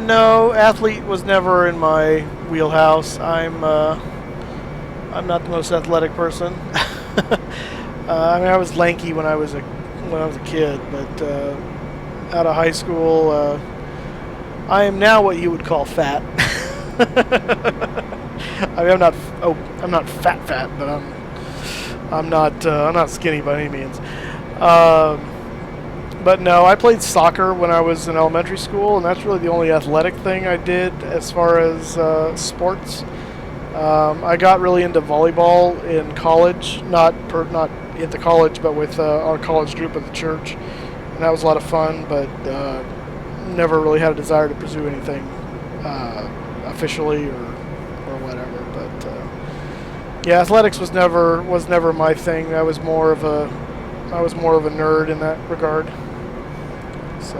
No, athlete was never in my wheelhouse. I'm not the most athletic person. I mean, I was lanky when I was a kid, but out of high school, I am now what you would call fat. I mean, I'm not fat, but I'm not skinny by any means. But no, I played soccer when I was in elementary school, and that's really the only athletic thing I did as far as sports. I got really into volleyball in college, not at the college, but with our college group at the church, and that was a lot of fun. But never really had a desire to pursue anything officially or whatever. But yeah, athletics was never my thing. I was more of a nerd in that regard. So,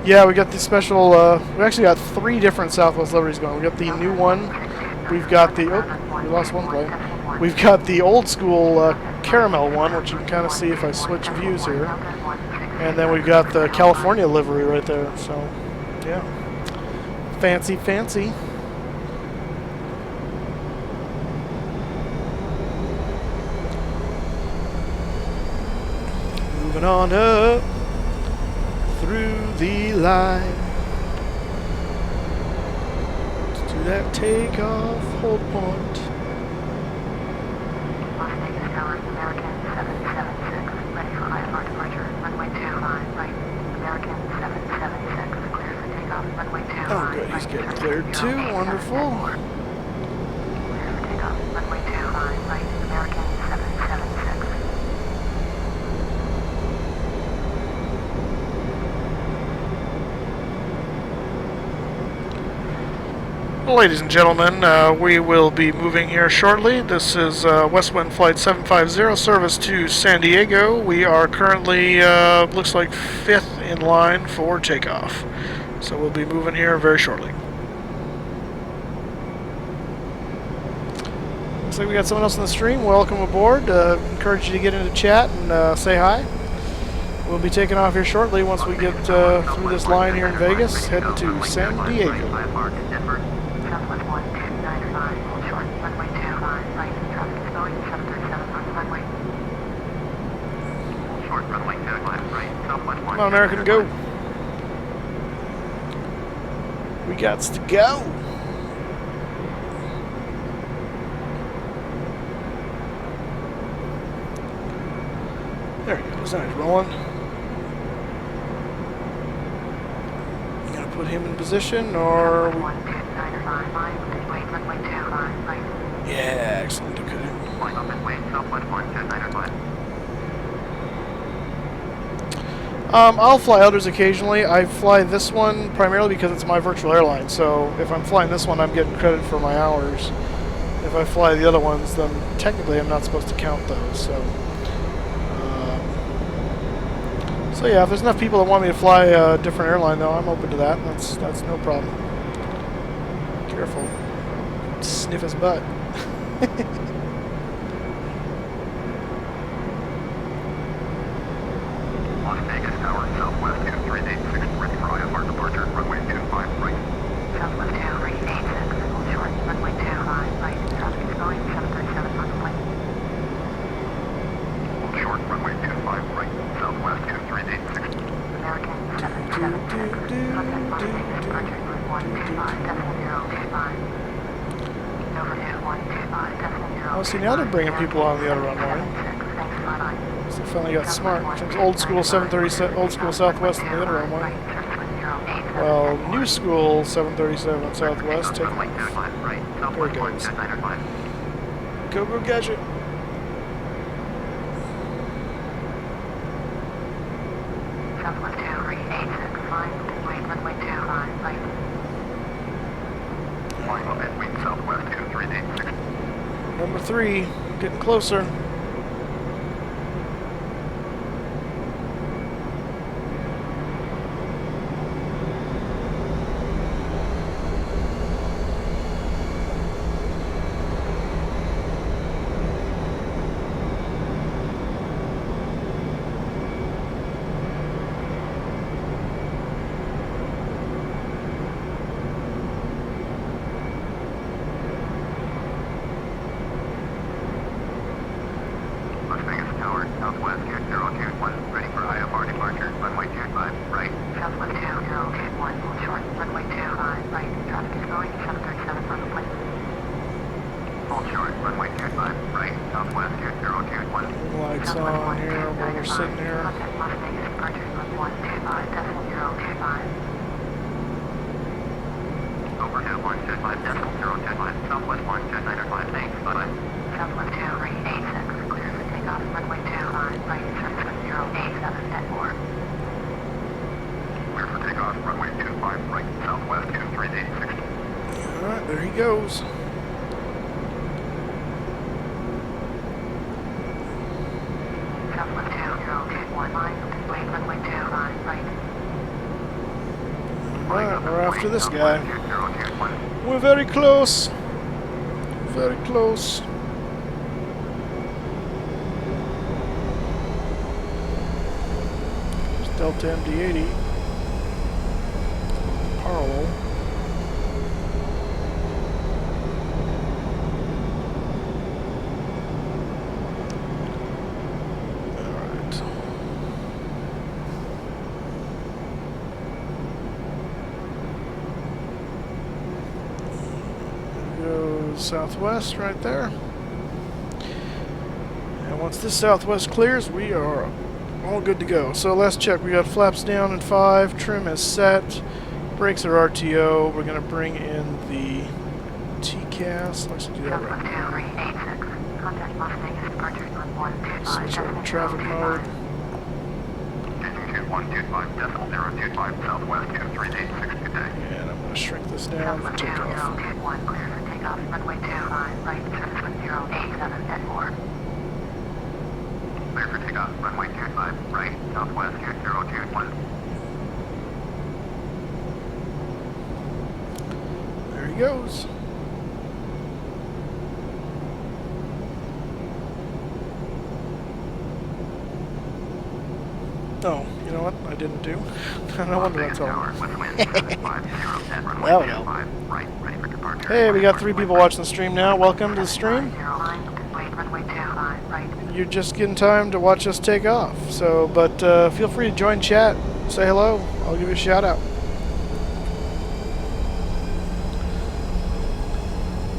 yeah, we got the special, we actually got 3 different Southwest liveries going. We got the new one, we've got the, oh, we lost one plane. We've got the old school caramel one, which you can kind of see if I switch views here. And then we've got the California livery right there, so, yeah. Fancy, fancy. Moving on up through the line to that takeoff hold point. Las Vegas Tower, American 776, ready for IFR departure, runway 25, right. American 776, clear for takeoff, runway 25. Oh, good, he's getting cleared too. Wonderful. Clear for takeoff, runway 25, right. American 776. Ladies and gentlemen, we will be moving here shortly. This is Westwind Flight 750, service to San Diego. We are currently, looks like 5th in line for takeoff. So we'll be moving here very shortly. Looks like we got someone else on the stream. Welcome aboard. Encourage you to get into chat and say hi. We'll be taking off here shortly once we get through this line here in Vegas, heading to San Diego. Southwest 1295, hold short, runway 25, right, traffic is going 737 on the runway. Hold short, runway 25, right, Southwest 1. Come on, American, go. We gots to go. There he goes, now he's rolling. You gonna put him in position, or... Yeah, excellent, okay. I'll fly others occasionally. I fly this one primarily because it's my virtual airline, so if I'm flying this one, I'm getting credit for my hours. If I fly the other ones, then technically I'm not supposed to count those, so... So yeah, if there's enough people that want me to fly a different airline, though, I'm open to that. That's no problem. Careful. Sniff his butt. Las Vegas Tower, Southwest 2386, ready for IFR departure, runway 25 right. Southwest 2386, hold short, runway 25 right, traffic is going 737 on the plane. Hold short, runway 25 right, Southwest 2386. American 776, contact Las Vegas departure group 125.025. Nova 2125.025. Oh, see, now they're bringing people on the other runway. So they finally got smart. From old school 737, old school Southwest in the interim one. Well, new school 737 Southwest taking off. There it goes. Go, go, gadget. Southwest 2386, line, wait, runway 25, right. Line up at wind southwest 2386. Number 3, getting closer. Las Vegas Tower, southwest 2021, ready for IFR departure, runway 25, right. Southwest 2021, hold short, runway 25, right. Traffic is going, 737 on the plane. Hold short, runway 25, right. Southwest 2021. Lights on here while we're sitting here. Contact Las Vegas departure, runway 25.025. Over to 125.025, southwest 12905, thanks, bye-bye. Southwest 2386, clear for takeoff, runway 25, right, service 087 at 4. Clear for takeoff, runway 25, right, southwest 2386. Alright, there he goes. Southwest 2021, line, wait, runway 25, right. Alright, we're after this guy. 021. We're very close. Very close. There's Delta MD-80. Parallel. Alright. Goes southwest right there. And once this southwest clears, we are all good to go. So let's check. We got flaps down in 5, trim is set, brakes are RTO. We're going to bring in the TCAS. Let's do that right now. 2386, contact Las Vegas departure, runway 125. Switch over to traffic mode. Staging 2125.025, southwest 2386 today. And I'm going to shrink this down for Southwest takeoff. 2021, clear for takeoff, runway 25, right, service 087 at 4. Clear for takeoff, runway 25, right, southwest 2021. There he goes. Oh, you know what? I didn't do. No wonder that's all. Well, There well. Right, ready for departure. Hey, we got 3 people watching the stream now. Welcome to the stream. Wait, runway 25, right. You're just getting time to watch us take off. So, but feel free to join chat. Say hello. I'll give you a shout out.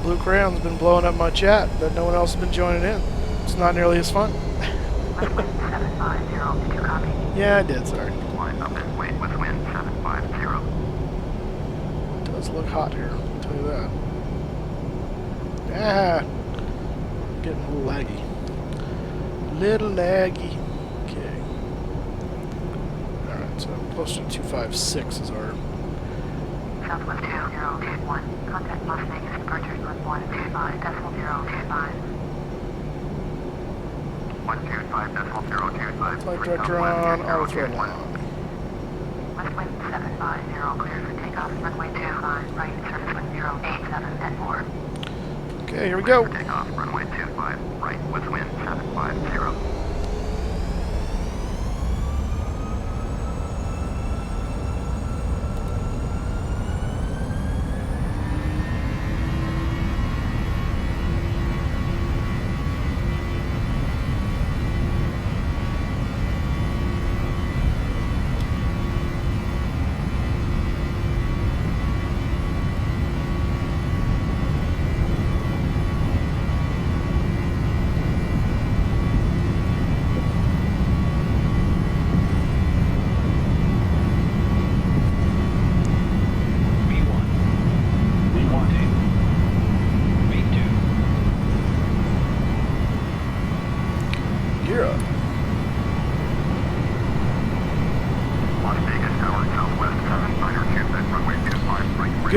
Blue Crayon's been blowing up my chat, but no one else has been joining in. It's not nearly as fun. Runway 750, did you copy? Yeah, I did. Sorry. Line up and wait with wind 750. It does look hot here. I'll tell you that. Ah, getting a little laggy. Little laggy. Okay. All right. So closer to 256 is our. Southwest 2021, contact Las Vegas departure, runway 125.025. 125.025. Flight director on. Auto throttle on. West wind 750, clear for takeoff, runway 25, right, service wind 087 at 4. Okay, here we go. Takeoff, runway 25, right with wind 750.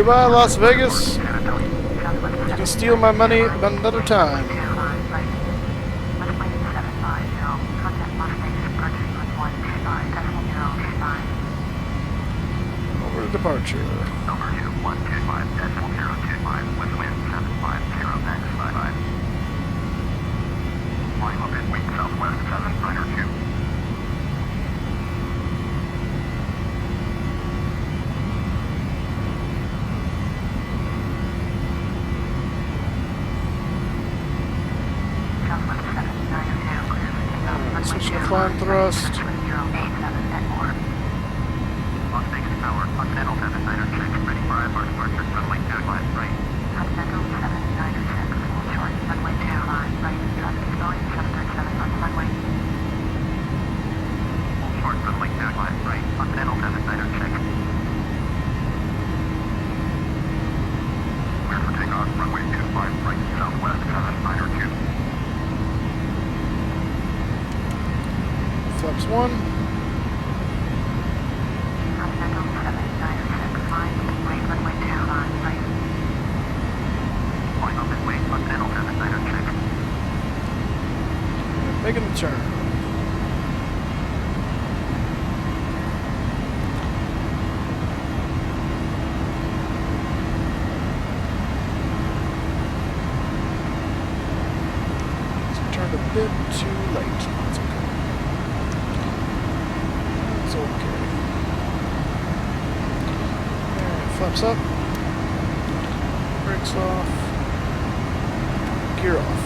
Goodbye, Las Vegas. You can steal my money another time. Over to departure. Number 2125, decimal 025, with wind 750, next 55. Line up in wind southwest 792. Switch to flying thrust. Las Vegas Tower, Continental 796, ready for IFR departure, runway 25, right. Continental 796, full short, runway 25, right. Traffic is going 737 on runway. Full short, runway 25, right. Continental 796. Clear for takeoff, runway 25, right, southwest 792. Flaps 1. Continental 796, line, wait, runway 25, right. Line up and wait, Continental 796. Making the turn. It's turned a bit too late. That's okay. That's okay. Alright, flaps up. Brakes off. Gear off.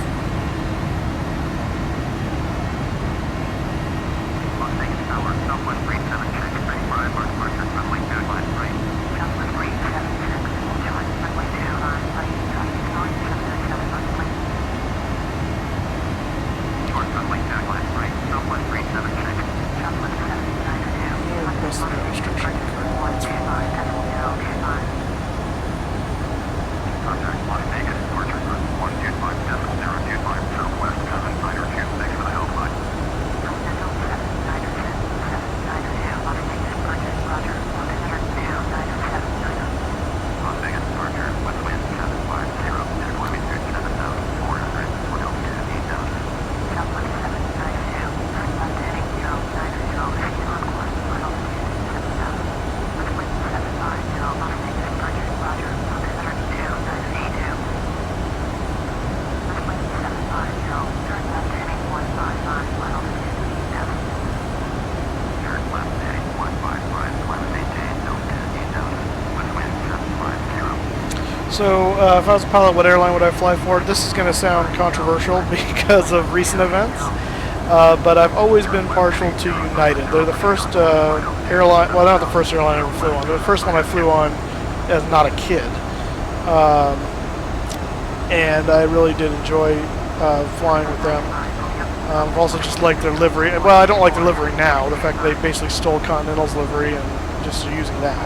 Las Vegas Tower, Southwest 376, ready for IFR departure, runway 25, right. Southwest 376, full short, runway 25, right. Traffic is going 737 on plane. Short runway 25, right. Southwest 376, Southwest 792, Request the restriction. 125, decimal 025. Contact Las Vegas, departure group 125, decimal 025, southwest 792, thanks for the help, bye. Continental 796, 792, Las Vegas departure, roger, altimeter 2979. Las Vegas departure, with wind 750, and altimeter 7,400, for altitude 8,000. Southwest 792, turn left heading 090, heading on course, for altitude 7,000. With wind 750, Las Vegas departure, roger, altimeter 2982. With wind 750, turn left heading 155, for altitude 8,000. Turn left heading 155, climb maintain, altitude 8,000, with wind 750. So, if I was a pilot, what airline would I fly for? This is going to sound controversial because of recent events, but I've always been partial to United. They're the first airline, well, not the first airline I ever flew on, but the first one I flew on as not a kid. And I really did enjoy flying with them. I've also just liked their livery. Well, I don't like their livery now. The fact they basically stole Continental's livery and just are using that.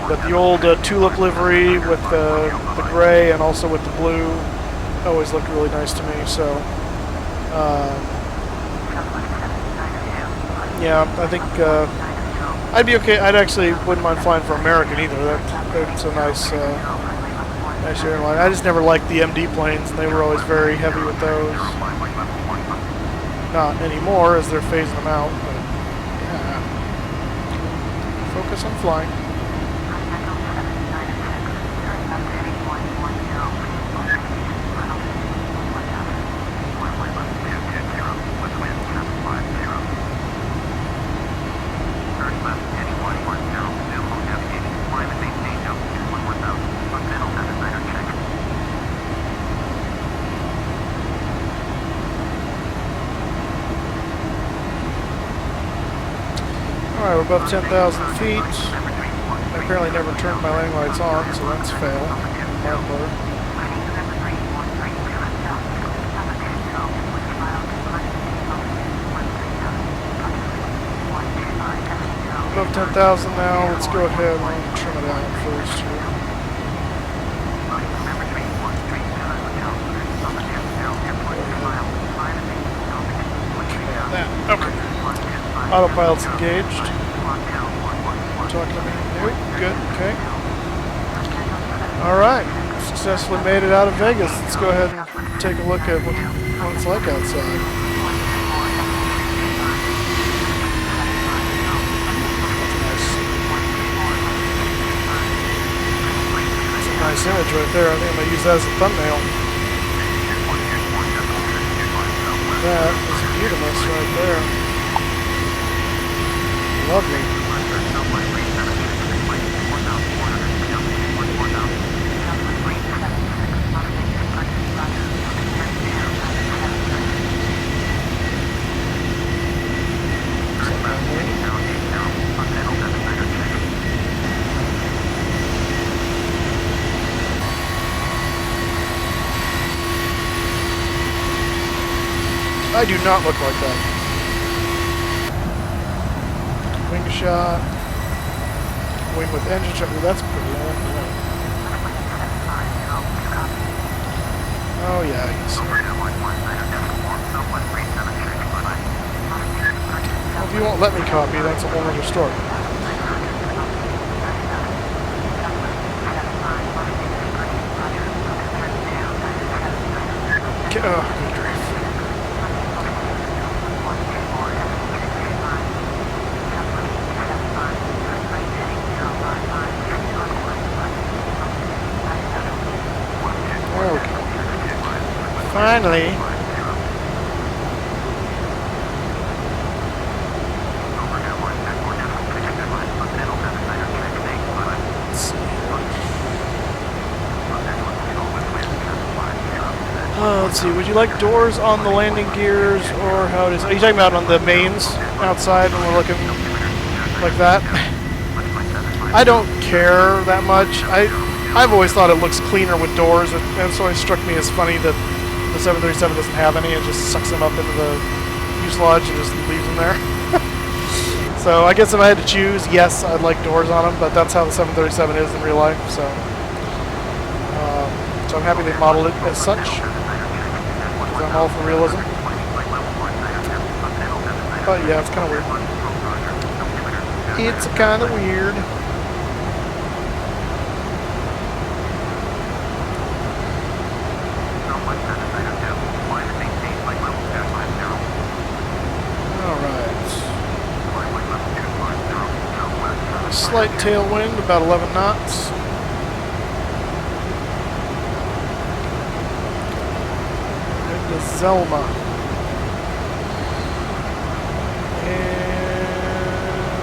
But the old tulip livery with the gray and also with the blue always looked really nice to me. So, yeah, I think I'd be okay. I'd actually wouldn't mind flying for American either. That's a nice, nice airline. I just never liked the MD planes, and they were always very heavy with those. Not anymore, as they're phasing them out. But yeah, focus on flying. Continental 796, turn left heading 110, altitude, for altitude 1000. Runway left 220, with wind 750. Turn left heading 110, vehicle navigation, climb and maintain altitude 11000, Continental 796. Alright, we're above 10,000 feet. I apparently never turned my landing lights on, so that's a fail on my part. Above 10,000 now, let's go ahead and trim it out first here. Okay. Autopilot's engaged. Talking to me. Nope. Good. Okay. Alright, successfully made it out of Vegas. Let's go ahead and take a look at what it's like outside. That's a nice image right there. I think I'm going to use that as a thumbnail. That is beautiful right there. Lovely. I do not look like that. Wing shot. Wing with engine shot. Ooh, that's pretty long. Oh yeah, I can see it. Well, if you won't let me copy, that's a whole other story. Oh, good grief. Finally. Let's see. Would you like doors on the landing gears, or how it is? Are you talking about on the mains outside when we're looking like that? I don't care that much. I've always thought it looks cleaner with doors, and so it struck me as funny that the 737 doesn't have any. It just sucks them up into the fuselage and just leaves them there. So I guess if I had to choose, yes, I'd like doors on them, but that's how the 737 is in real life. So I'm happy they modeled it as such, because I'm all for realism. But yeah, it's kind of weird. It's kind of weird. Slight tailwind, about 11 knots. Into Zelma. And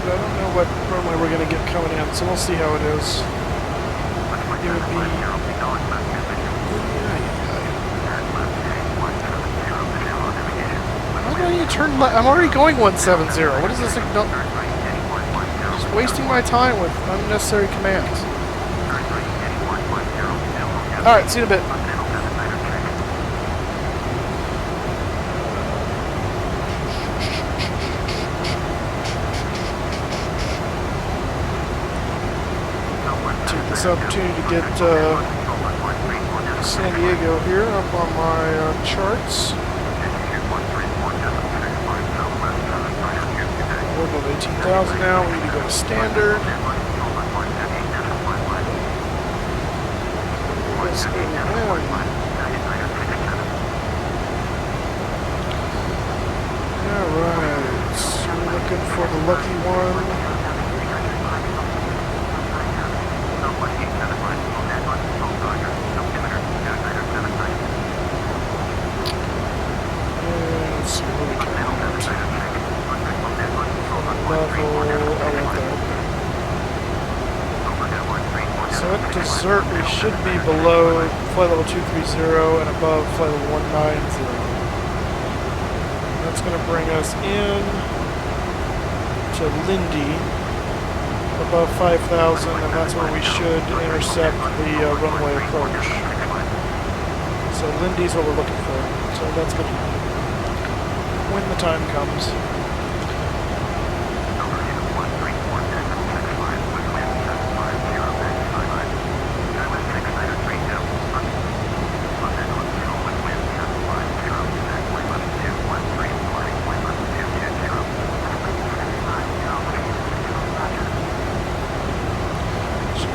I don't know what runway we're going to get coming in, so we'll see how it is. It would be... Why do I need to turn left? I'm already going 170. What is this thing? No. Wasting my time with unnecessary commands. Alright, see you in a bit. Take this opportunity to get San Diego here up on my charts. We're above 18,000 now. We need to go to standard. Let's go on. Alright, so we're looking for the lucky one. And let's see where we can out. So at dessert we should be below flight level 230 and above flight level 190. That's going to bring us in to Lindy above 5,000, and that's where we should intercept the runway approach. So Lindy's what we're looking for. So that's good when the time comes.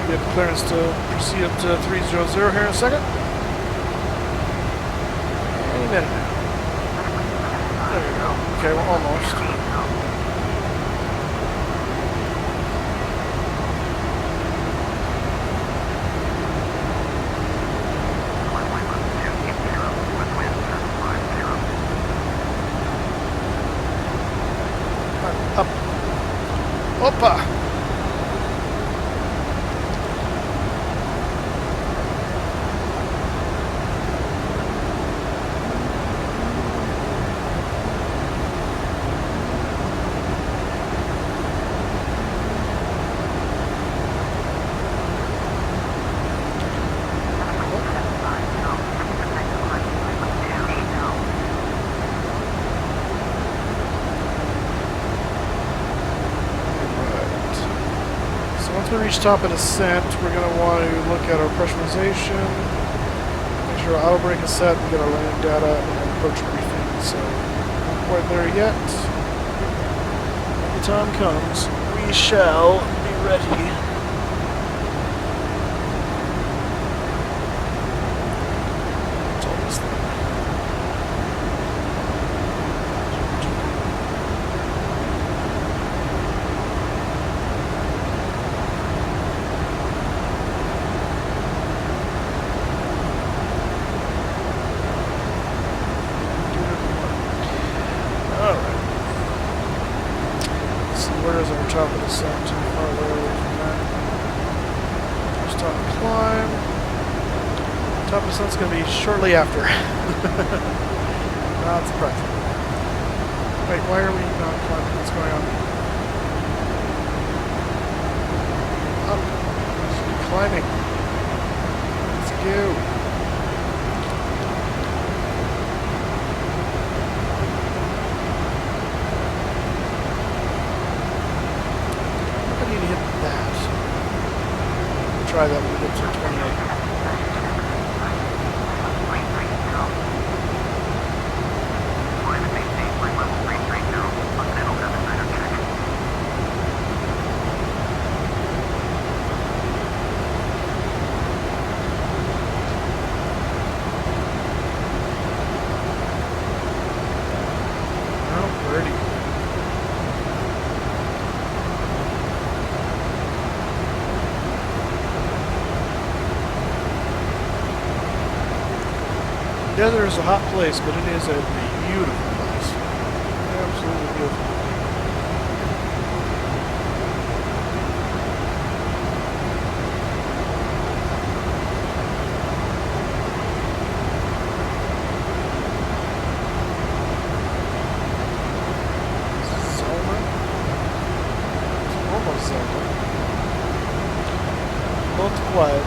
Get clearance to proceed up to 300 here in a second. Any minute now. There you go. Okay, we're almost. Up. Opa! Once we reach top of descent, we're going to want to look at our pressurization, make sure our auto brake is set, and get our landing data and approach briefing. So, not quite there yet. When the time comes, we shall be ready. It's almost there. Where is our top of descent? Too far away from that. First top climb. Top of descent's going to be shortly after. Not surprising. Wait, why are we not climbing? What's going on? Up. Let's keep climbing. Let's go. Try that when we get to 28. Desert is a hot place, but it is a beautiful place. Absolutely beautiful. Zelda? It's almost Zelda. Not quite.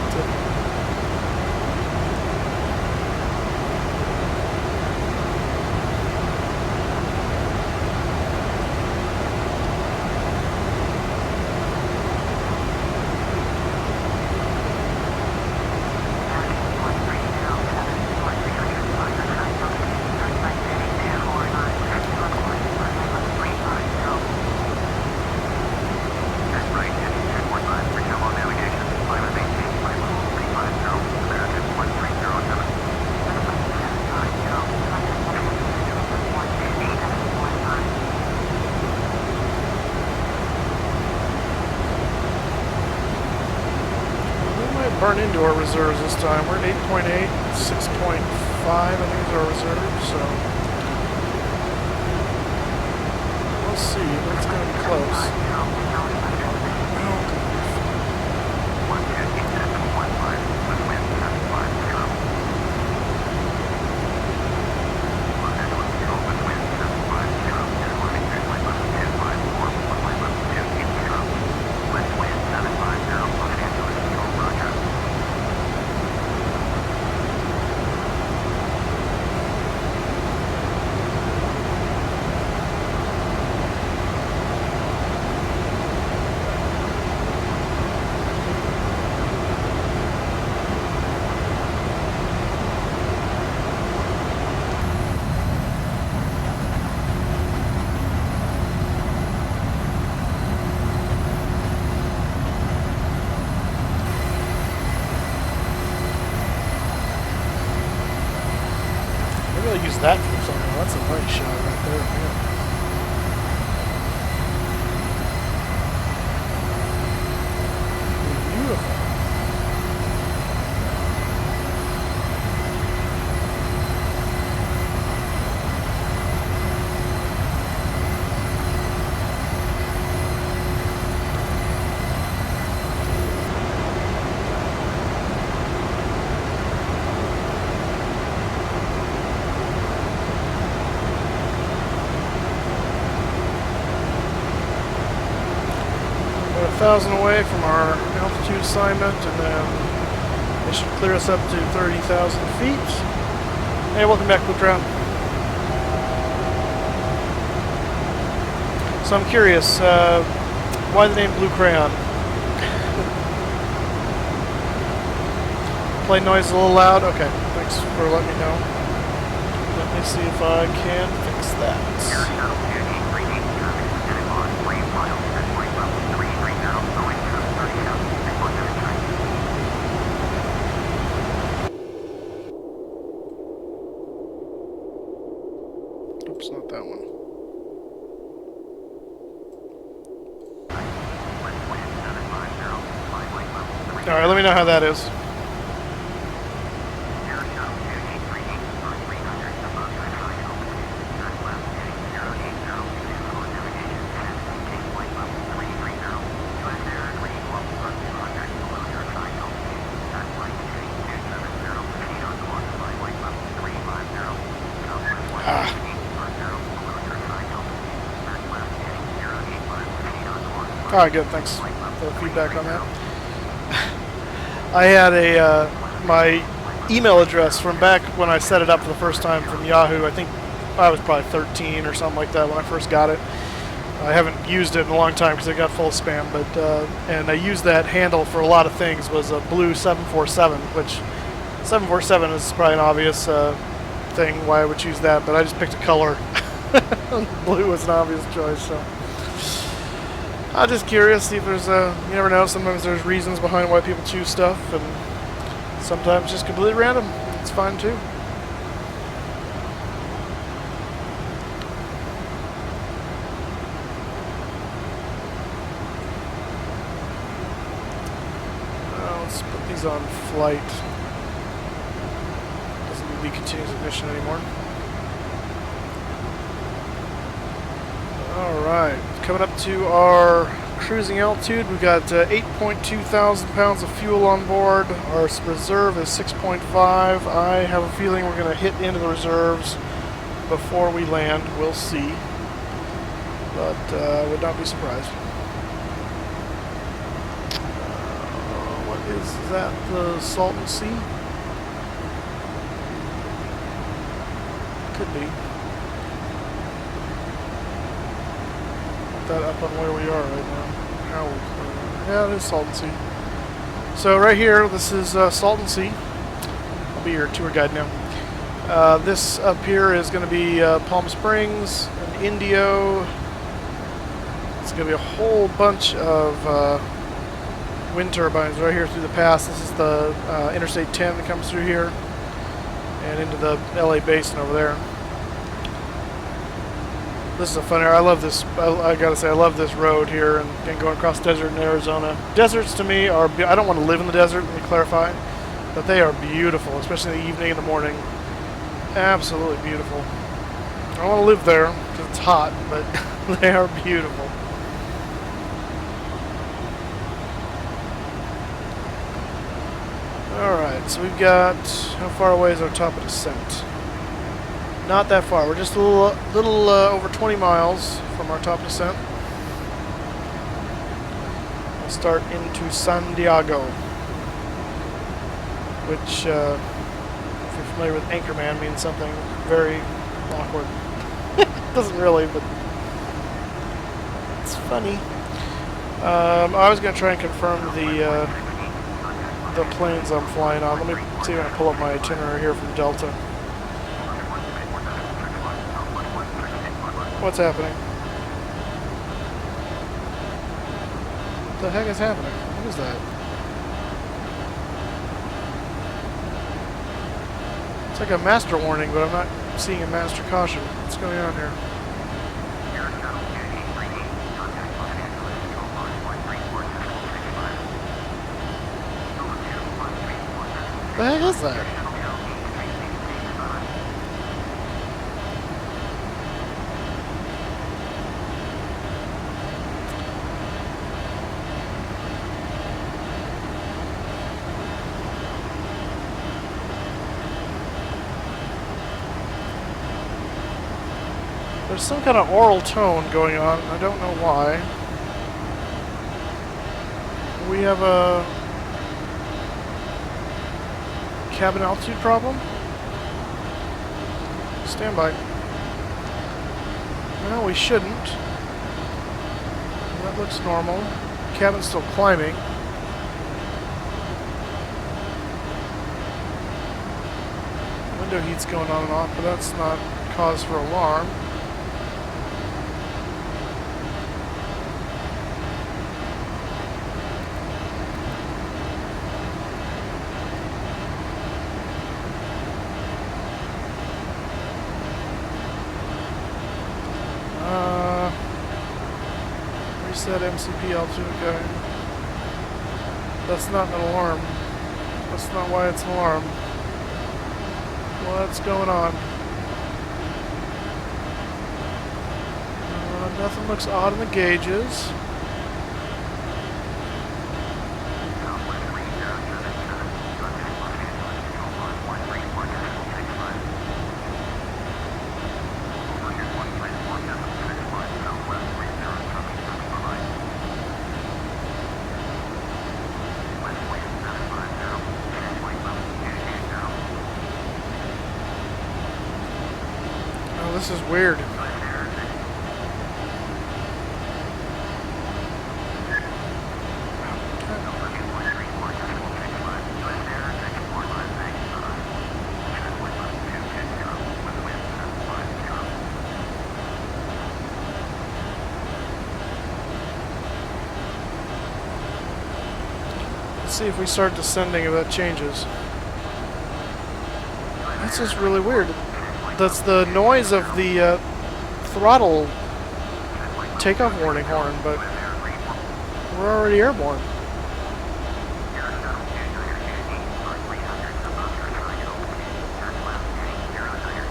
Burn into our reserves this time. We're at 8.8, 6.5, I think is our reserves, so we'll see, but it's going to be close. that from the thumbnail? That's a nice shot right there. Man. Beautiful. We're 1,000 away from our altitude assignment, and then it should clear us up to 30,000 feet. Hey, welcome back, Blue Trout. So I'm curious, why the name Blue Crayon? Play noise a little loud? Okay, thanks for letting me know. Let me see if I can fix that. Oops, not that one. Alright, let me know how that is. Alright, good, thanks for the feedback on that. I had my email address from back when I set it up for the first time from Yahoo. I think I was probably 13 or something like that when I first got it. I haven't used it in a long time because it got full of spam, but and I used that handle for a lot of things. Was a blue 747, which 747 is probably an obvious thing why I would choose that, but I just picked a color. Blue was an obvious choice, so. I'm just curious, see if there's you never know, sometimes there's reasons behind why people choose stuff, and sometimes just completely random. It's fine too. Let's put these on flight. Doesn't need to be continuous ignition anymore. Alright, coming up to our cruising altitude, we've got 8.2 thousand pounds of fuel on board. Our reserve is 6.5. I have a feeling we're going to hit into the reserves before we land. We'll see. But I would not be surprised. What is that? The Salton Sea? Could be. That up on where we are right now. Yeah, it is Salton Sea. So right here, this is Salton Sea. I'll be your tour guide now. This up here is going to be Palm Springs and Indio. It's going to be a whole bunch of wind turbines right here through the pass. This is the Interstate 10 that comes through here and into the LA basin over there. This is a fun area. I love this. I gotta say, I love this road here and going across desert in Arizona. Deserts to me are, I don't want to live in the desert, let me clarify, but they are beautiful, especially in the evening and the morning. Absolutely beautiful. I don't want to live there because it's hot, but they are beautiful. Alright, so we've got, how far away is our top of descent? Not that far. We're just a little over 20 miles from our top descent. We'll start into San Diego, which, if you're familiar with Anchorman, means something very awkward. Doesn't really, but it's funny. I was going to try and confirm the planes I'm flying on. Let me see if I can pull up my itinerary here from Delta. What's happening? What the heck is happening? What is that? It's like a master warning, but I'm not seeing a master caution. What's going on here? What the heck is that? There's some kind of oral tone going on. I don't know why. We have a cabin altitude problem? Stand by. No, we shouldn't. That looks normal. Cabin's still climbing. Window heat's going on and off, but that's not cause for alarm. Reset MCP altitude, okay. That's not an alarm. That's not why it's an alarm. What's going on? Nothing looks odd in the gauges. This is weird. Let's see if we start descending if that changes. That's just really weird. That's the noise of the throttle takeoff warning horn, but we're already airborne.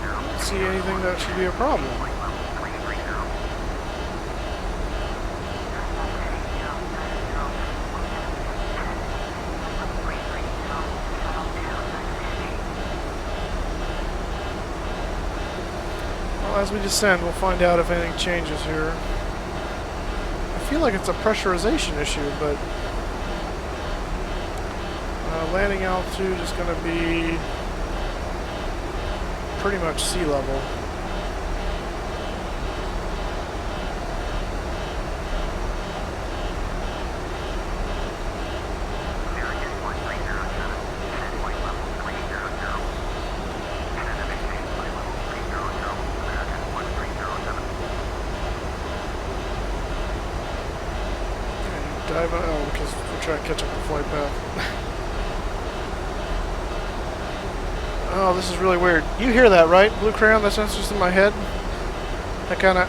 I don't see anything that should be a problem. As we descend, we'll find out if anything changes here. I feel like it's a pressurization issue, but landing altitude is going to be pretty much sea level. Because we're trying to catch up the flight path. Oh, this is really weird. You hear that, right? Blue crayon, that sounds just in my head. That kind of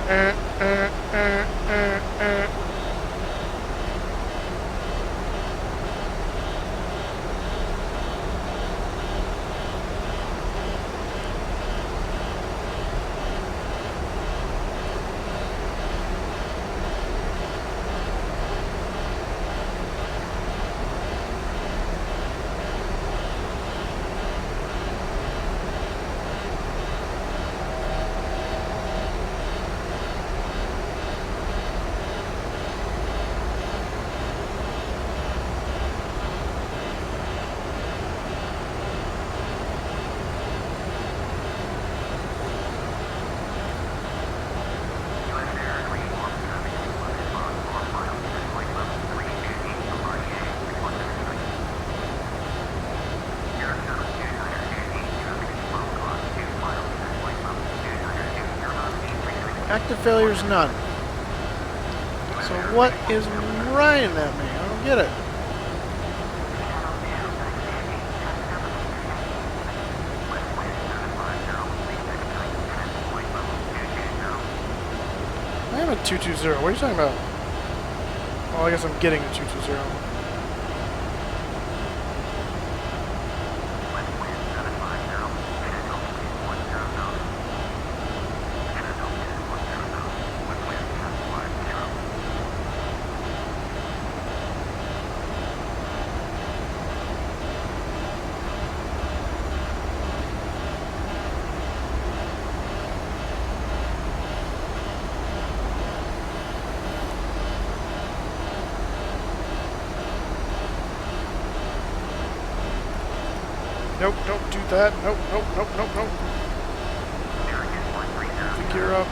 active failures, none. So what is running at me? I don't get it. 220. What are you talking about? Oh, I guess I'm getting a 220. Nope, don't do that. Nope, nope, nope, nope, nope. I think you're up.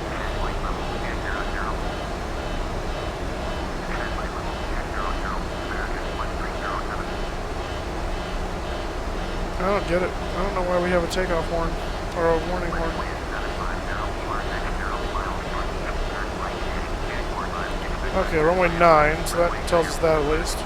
I don't get it. I don't know why we have a takeoff horn or a warning horn. Okay, runway 9, so that tells us that at least.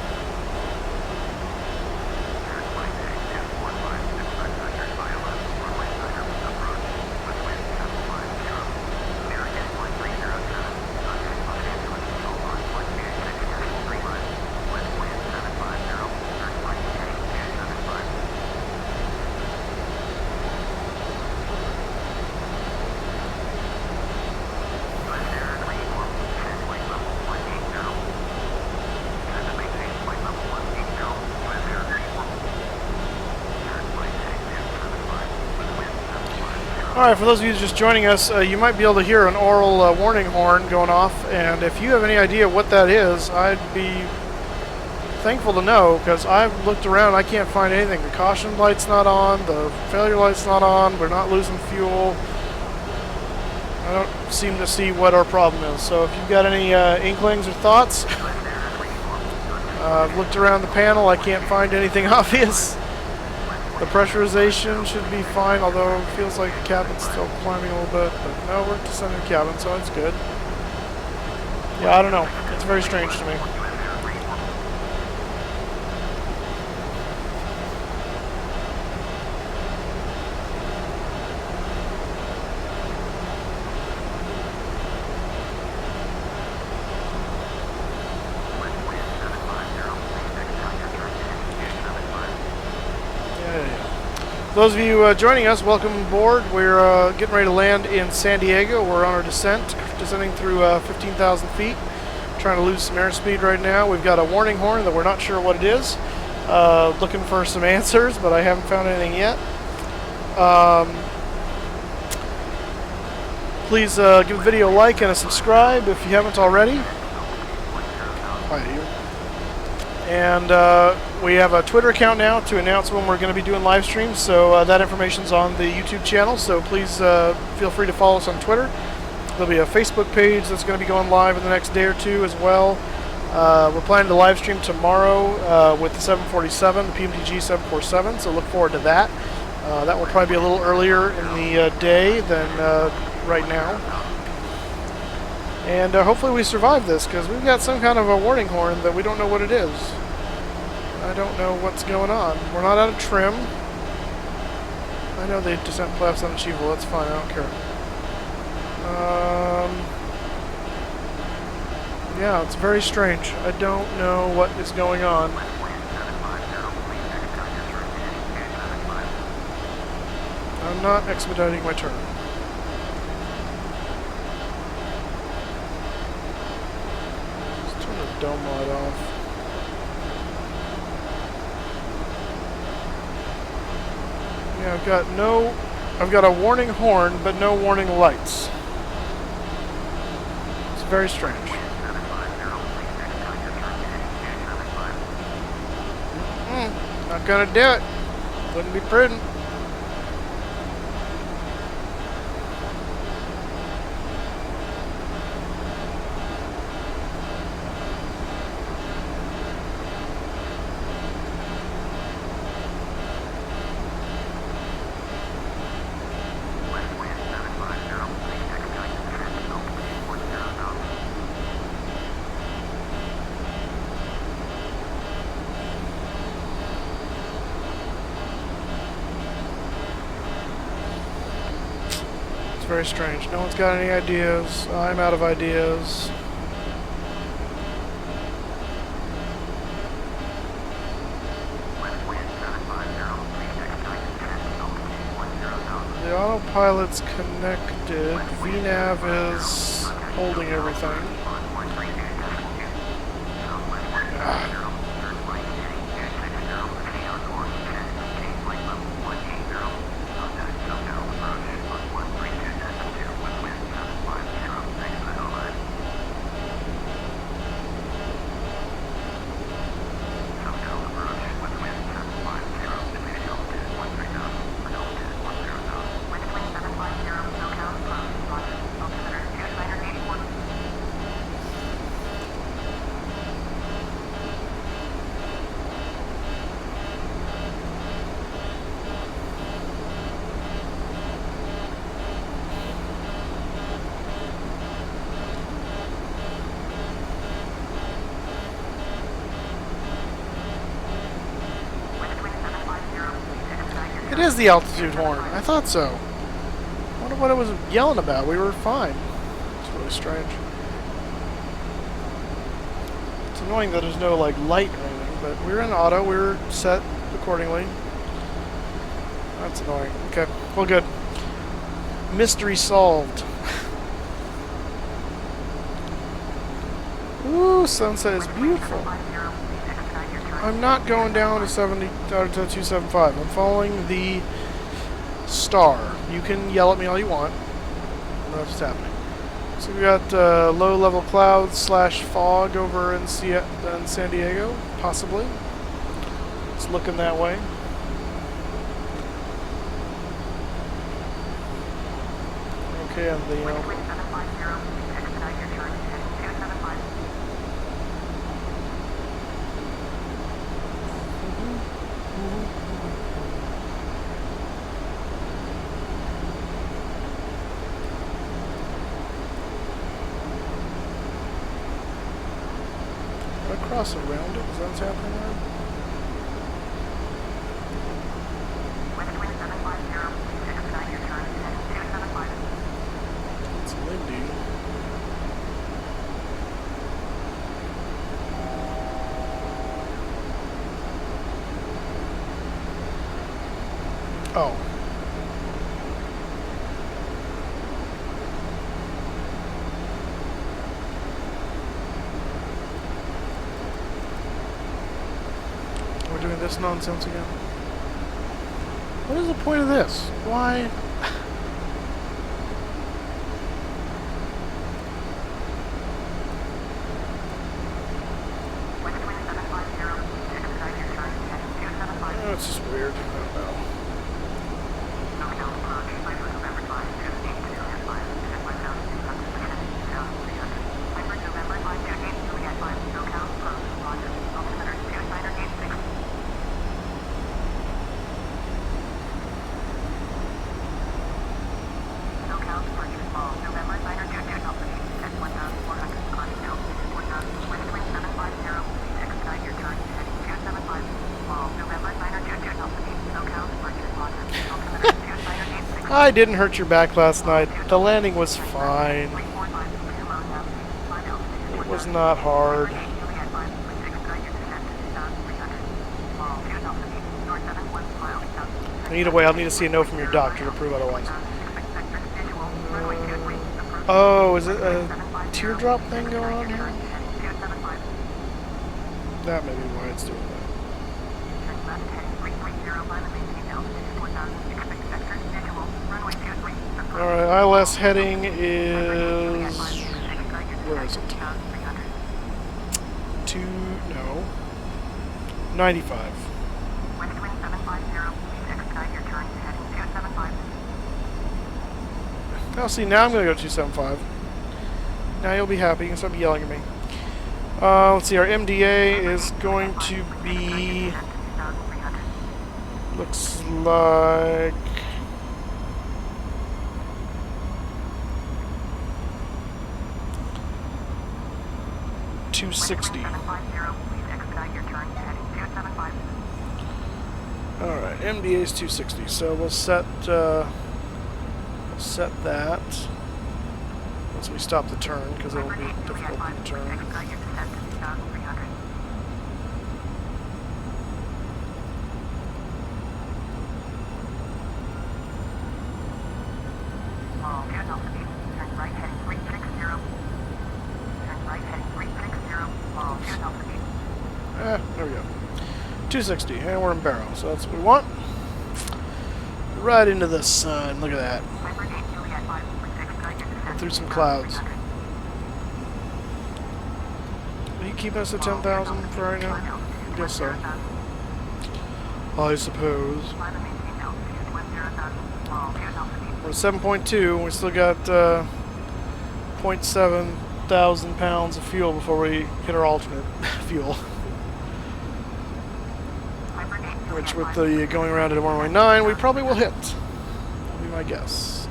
Alright, for those of you just joining us, you might be able to hear an oral warning horn going off, and if you have any idea what that is, I'd be thankful to know, because I've looked around, I can't find anything. The caution light's not on, the failure light's not on, we're not losing fuel. I don't seem to see what our problem is, so if you've got any inklings or thoughts, I've looked around the panel, I can't find anything obvious. The pressurization should be fine, although it feels like the cabin's still climbing a little bit. But no, we're descending the cabin, so it's good. Yeah, I don't know. It's very strange to me. Those of you joining us, welcome aboard. We're getting ready to land in San Diego. We're on our descent, descending through 15,000 feet. Trying to lose some airspeed right now. We've got a warning horn that we're not sure what it is. Looking for some answers, but I haven't found anything yet. Please give the video a like and a subscribe if you haven't already. Hi, you. And we have a Twitter account now to announce when we're going to be doing live streams, so that information's on the YouTube channel, so please feel free to follow us on Twitter. There'll be a Facebook page that's going to be going live in the next day or two as well. We're planning to live stream tomorrow with the 747, the PMDG 747, so look forward to that. That will probably be a little earlier in the day than right now. And hopefully we survive this, because we've got some kind of a warning horn that we don't know what it is. I don't know what's going on. We're not out of trim. I know the descent flaps unachievable. That's fine. I don't care. Yeah, it's very strange. I don't know what is going on. I'm not expediting my turn. Let's turn the dome light off. Yeah, I've got a warning horn, but no warning lights. It's very strange. Not gonna do it. Wouldn't be prudent. Very strange. No one's got any ideas. I'm out of ideas. autopilot's connected. VNav is holding everything. It is the altitude horn. I thought so. I wonder what it was yelling about. We were fine. It's really strange. It's annoying that there's no like light or anything, but we were in auto. We were set accordingly. That's annoying. Okay, well, good. Mystery solved. Ooh, sunset is beautiful. I'm not going down to 275. I'm following the star. You can yell at me all you want. That's what's happening. So we got low-level clouds / fog over in San Diego, possibly. It's looking that way. Okay, and the cross around it? Is that what's happening there? It's windy. Oh. Doing this nonsense again. What is the point of this? Why? Oh, it's just weird. I don't know. I didn't hurt your back last night. The landing was fine. It was not hard. Either way, I'll need to see a no from your doctor to prove otherwise. Oh, is it a teardrop thing going on here? That may be why it's doing that. Alright, ILS heading is... where is it? 95. Now see, now I'm going to go 275. Now you'll be happy. You can stop yelling at me. Let's see, our MDA is going to be... looks like... 260. Alright, MDA is 260, so we'll set that once we stop the turn, because it'll be difficult to turn. 260, and we're in Barrow, so that's what we want. Right into the sun. Look at that. Go through some clouds. Are you keeping us at 10,000 for right now? I guess so. I suppose. We're at 7.2, and we still got 0.7 thousand pounds of fuel before we hit our alternate fuel. Which, with the going around at 1.9, we probably will hit. That'll be my guess.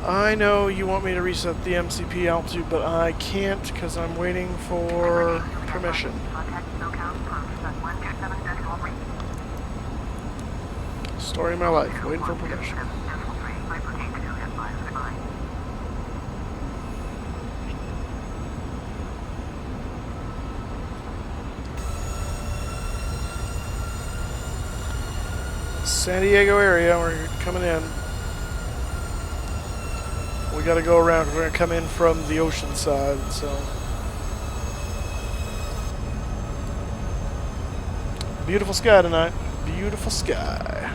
I know you want me to reset the MCP altitude, but I can't because I'm waiting for permission. Story of my life, waiting for permission. San Diego area, we're coming in. We gotta go around because we're gonna come in from the ocean side, so. Beautiful sky tonight. Beautiful sky.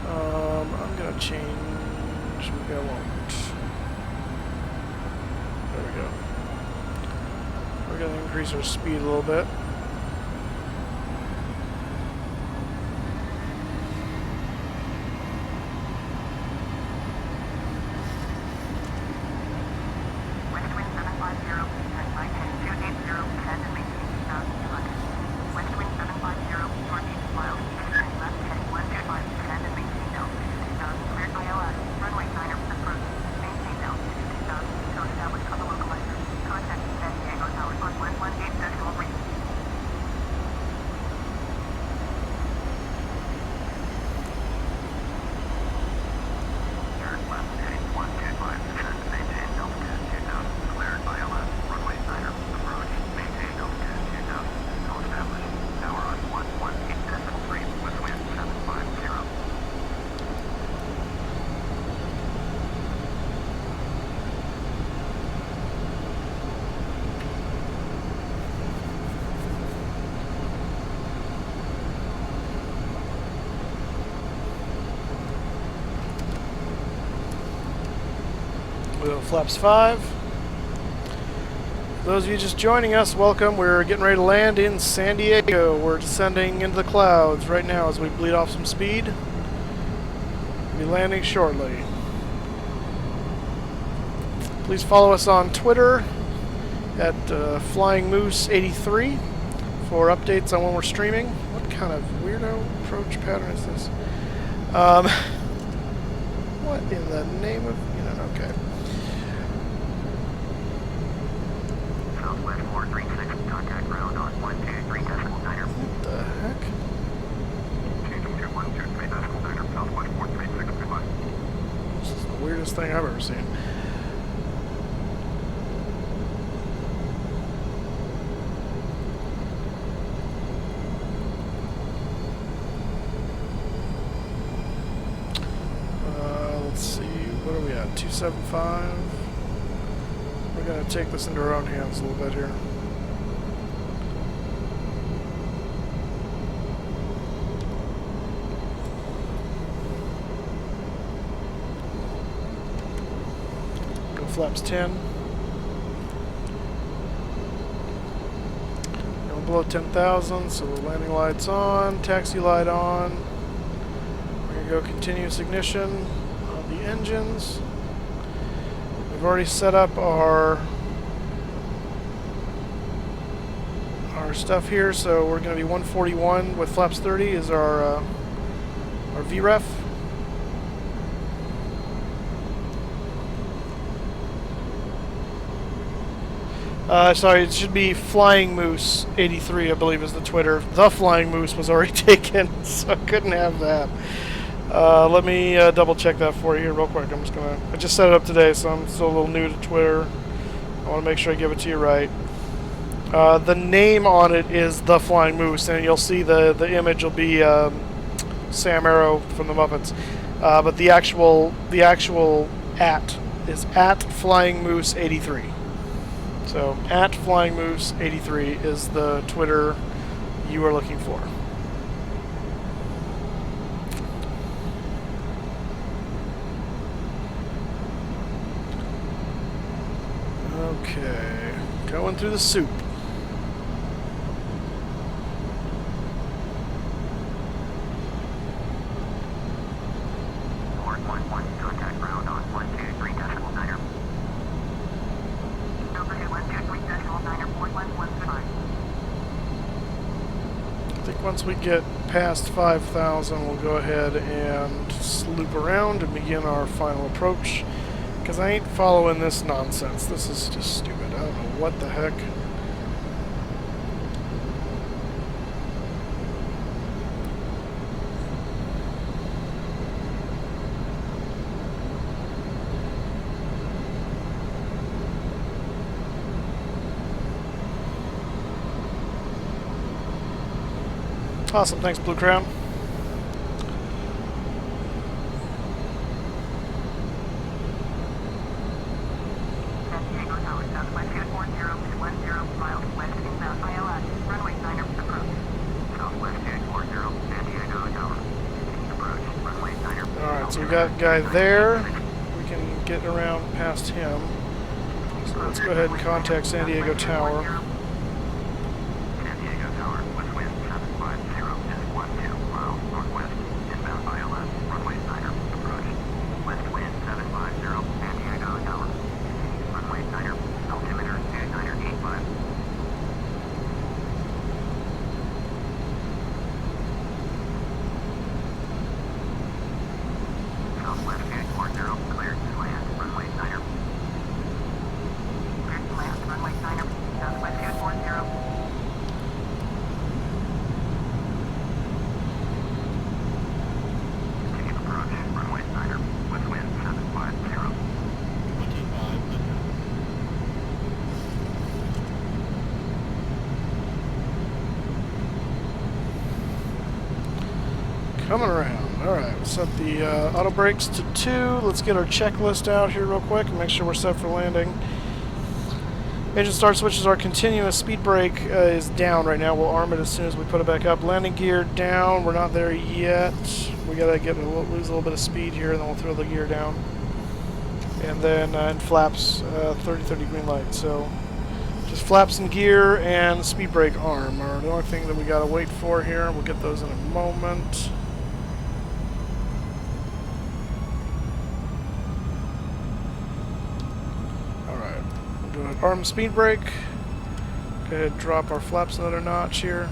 I'm gonna change. Maybe I won't. There we go. We're going to increase our speed a little bit. Flaps 5. Those of you just joining us, welcome. We're getting ready to land in San Diego. We're descending into the clouds right now as we bleed off some speed. We'll be landing shortly. Please follow us on Twitter at FlyingMoose83 for updates on when we're streaming. What kind of weirdo approach pattern is this? What in the name of... okay. Southwest 436, contact ground on 123.9. What the heck? Changing to 123.9, Southwest 436, goodbye. This is the weirdest thing I've ever seen. Let's see, what are we at? 275. We're going to take this into our own hands a little bit here. Go flaps 10. Going below 10,000, so the landing light's on, taxi light on. We're going to go continuous ignition on the engines. We've already set up our stuff here, so we're going to be 141 with flaps 30 is our VREF. Sorry, it should be Flying Moose 83, I believe, is the Twitter. The Flying Moose was already taken, so I couldn't have that. Let me double check that for you here real quick. I just set it up today, so I'm still a little new to Twitter. I want to make sure I give it to you right. The name on it is The Flying Moose, and you'll see the image will be Sam Arrow from the Muppets. But the actual at is at Flying Moose 83. So at Flying Moose 83 is the Twitter you are looking for. Okay, going through the soup. Contact ground on 123.9er. Overhead 123.9er, 4115. I think once we get past 5,000, we'll go ahead and loop around and begin our final approach. Because I ain't following this nonsense. This is just stupid. I don't know what the heck. Awesome, thanks Blue Crown. San Diego Tower, southwest 240 miles west inbound ILS, runway 9er approach. Southwest 240, San Diego Tower. Approach, runway 9er. Alright, so we got a guy there. We can get around past him. So let's go ahead and contact San Diego Tower. San Diego Tower, west wind 750, is 12 miles northwest, inbound ILS, runway 9er, approach. West wind 750, San Diego Tower. Runway 9er, altimeter 2985. Southwest 240, cleared to land, runway 9er. Cleared to land, runway 9er, southwest 240. Continue approach, runway 9er, west wind 750. Coming around. Alright, we'll set the auto brakes to 2. Let's get our checklist out here real quick and make sure we're set for landing. Engine start switches are continuous. Speed brake is down right now. We'll arm it as soon as we put it back up. Landing gear down. We're not there yet. We gotta lose a little bit of speed here, and then we'll throw the gear down. And then in flaps, 30 green light. So just flaps and gear and speed brake arm are the only thing that we gotta wait for here. We'll get those in a moment. Arm speed brake. Go ahead and drop our flaps another notch here.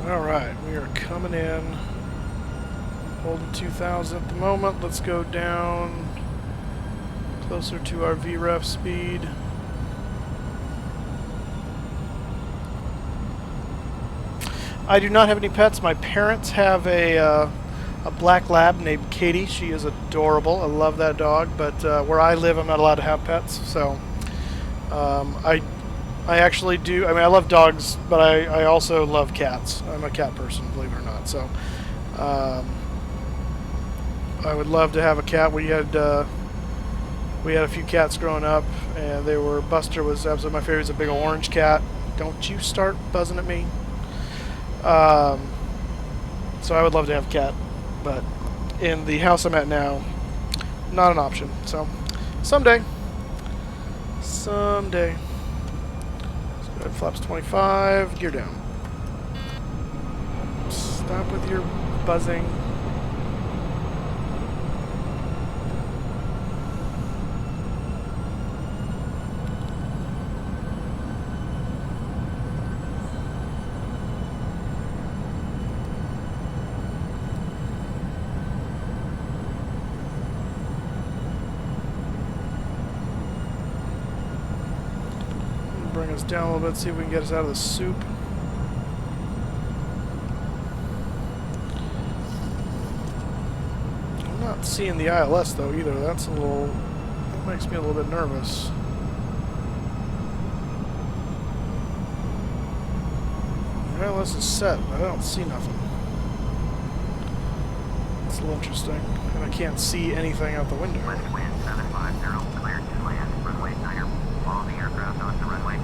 Alright, we are coming in. Holding 2,000 at the moment. Let's go down closer to our VREF speed. I do not have any pets. My parents have a black lab named Katie. She is adorable. I love that dog. But where I live, I'm not allowed to have pets. So I actually do. I mean, I love dogs, but I also love cats. I'm a cat person, believe it or not. So I would love to have a cat. We had a few cats growing up, and they were. Buster was absolutely my favorite. He's a big orange cat. Don't you start buzzing at me. So I would love to have a cat, but in the house I'm at now, not an option. So someday. Let's go ahead, flaps 25, gear down. Stop with your buzzing. Bring us down a little bit, see if we can get us out of the soup. Not seeing the ILS though either. That makes me a little bit nervous. The ILS is set, but I don't see nothing. It's a little interesting. And I can't see anything out the window. West wind 750, cleared to land, runway 9er. Follow the aircraft onto the runway.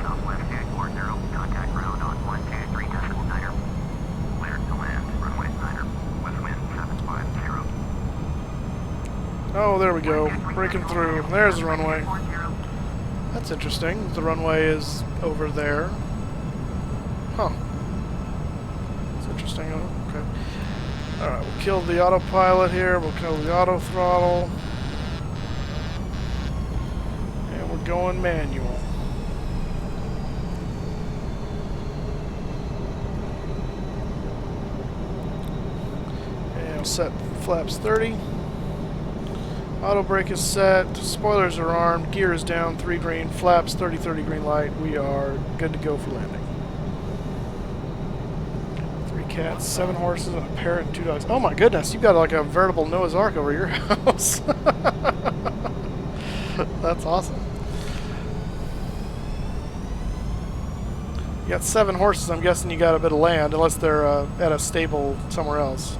Southwest 840, contact ground on 123.9er. Cleared to land, runway 9er. West wind 750. Oh, there we go. Breaking through. There's the runway. That's interesting. The runway is over there. Huh. That's interesting. Oh, okay. Alright, we'll kill the autopilot here. We'll kill the auto throttle. And we're going manual. And we'll set flaps 30. Auto brake is set. Spoilers are armed. Gear is down. 3 green. Flaps 30 green light. We are good to go for landing. 3 cats, 7 horses, and a parrot, and 2 dogs. Oh my goodness, you've got like a veritable Noah's Ark over your house. That's awesome. You got 7 horses. I'm guessing you got a bit of land, unless they're at a stable somewhere else.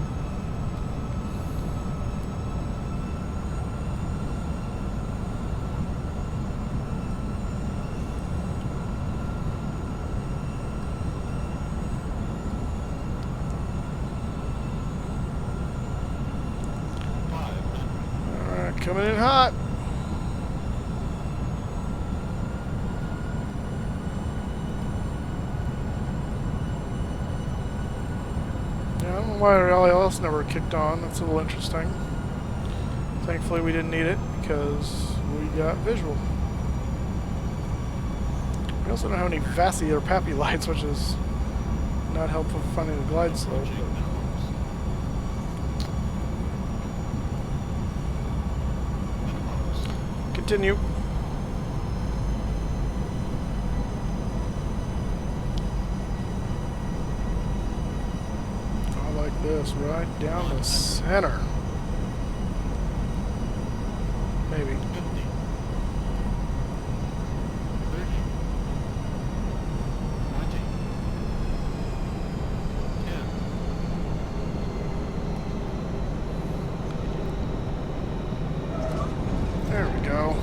Coming in hot. Yeah, I don't know why LALS never kicked on. That's a little interesting. Thankfully we didn't need it because we got visual. We also don't have any VASI or PAPI lights, which is not helpful for finding the glide slope. Continue. I like this, right down the center. Maybe. There we go.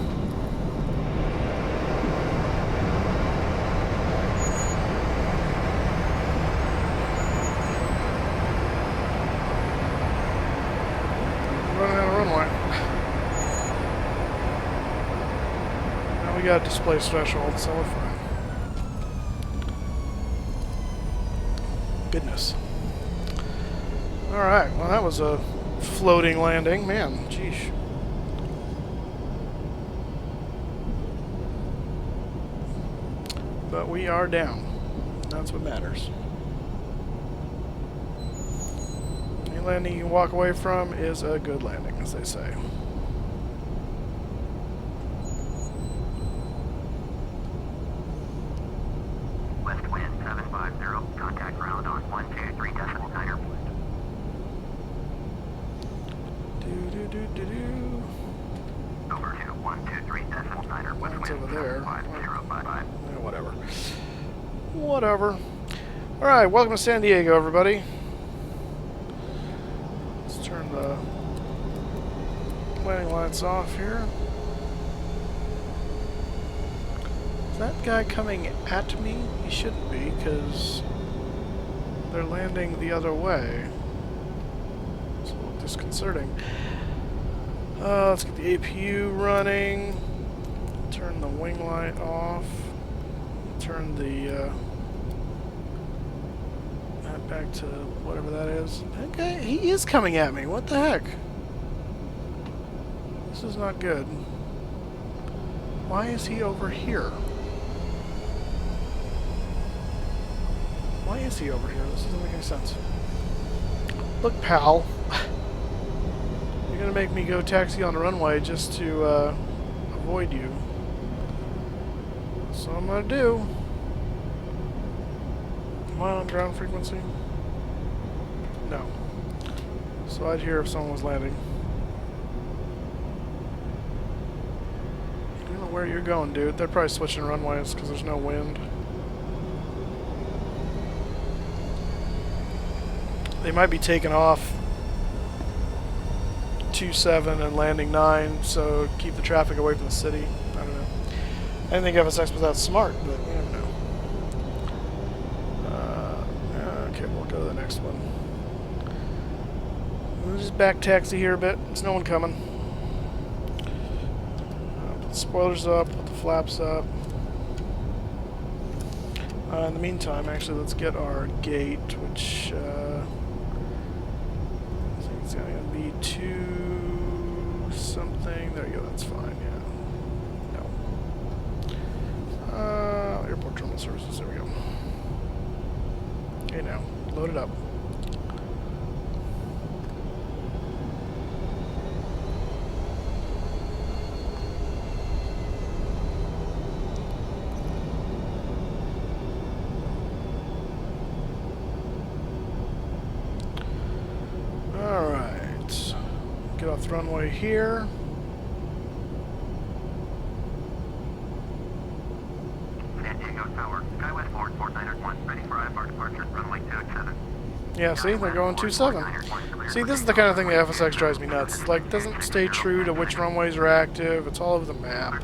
Running out of runway. Now we got display threshold, so we're fine. Goodness. Alright, well that was a floating landing. Man, geesh. But we are down. That's what matters. Any landing you walk away from is a good landing, as they say. West wind 750, contact ground on 123.9er. Do. Over to 123.9er. West That's wind over there. 75055. Yeah, whatever. Whatever. Alright, welcome to San Diego, everybody. Let's turn the landing lights off here. Is that guy coming at me? He shouldn't be, because they're landing the other way. It's a little disconcerting. Let's get the APU running. Turn the wing light off. Turn the that back to whatever that is. Okay, he is coming at me. What the heck? This is not good. Why is he over here? Why is he over here? This doesn't make any sense. Look, pal. You're gonna make me go taxi on the runway just to avoid you. So I'm gonna do. Am I on ground frequency? No. So I'd hear if someone was landing. where you're going, dude. They're probably switching runways because there's no wind. They might be taking off 27 and landing 9, so keep the traffic away from the city. I don't know. I didn't think FSX was that smart, but you never know. Okay, we'll go to the next one. We'll just back taxi here a bit. There's no one coming. Put the spoilers up, put the flaps up. In the meantime, actually, let's get our gate, which I think it's going to be 2 something. There you go, that's fine, yeah. No. Airport terminal services, there we go. Okay, now, load it up. Alright. Get off the runway here. San Diego Tower, SkyWest 44901, ready for IFR departure, runway 287. Yeah, see, they're going 27. See, this is the kind of thing the FSX drives me nuts. Like, doesn't stay true to which runways are active. It's all over the map.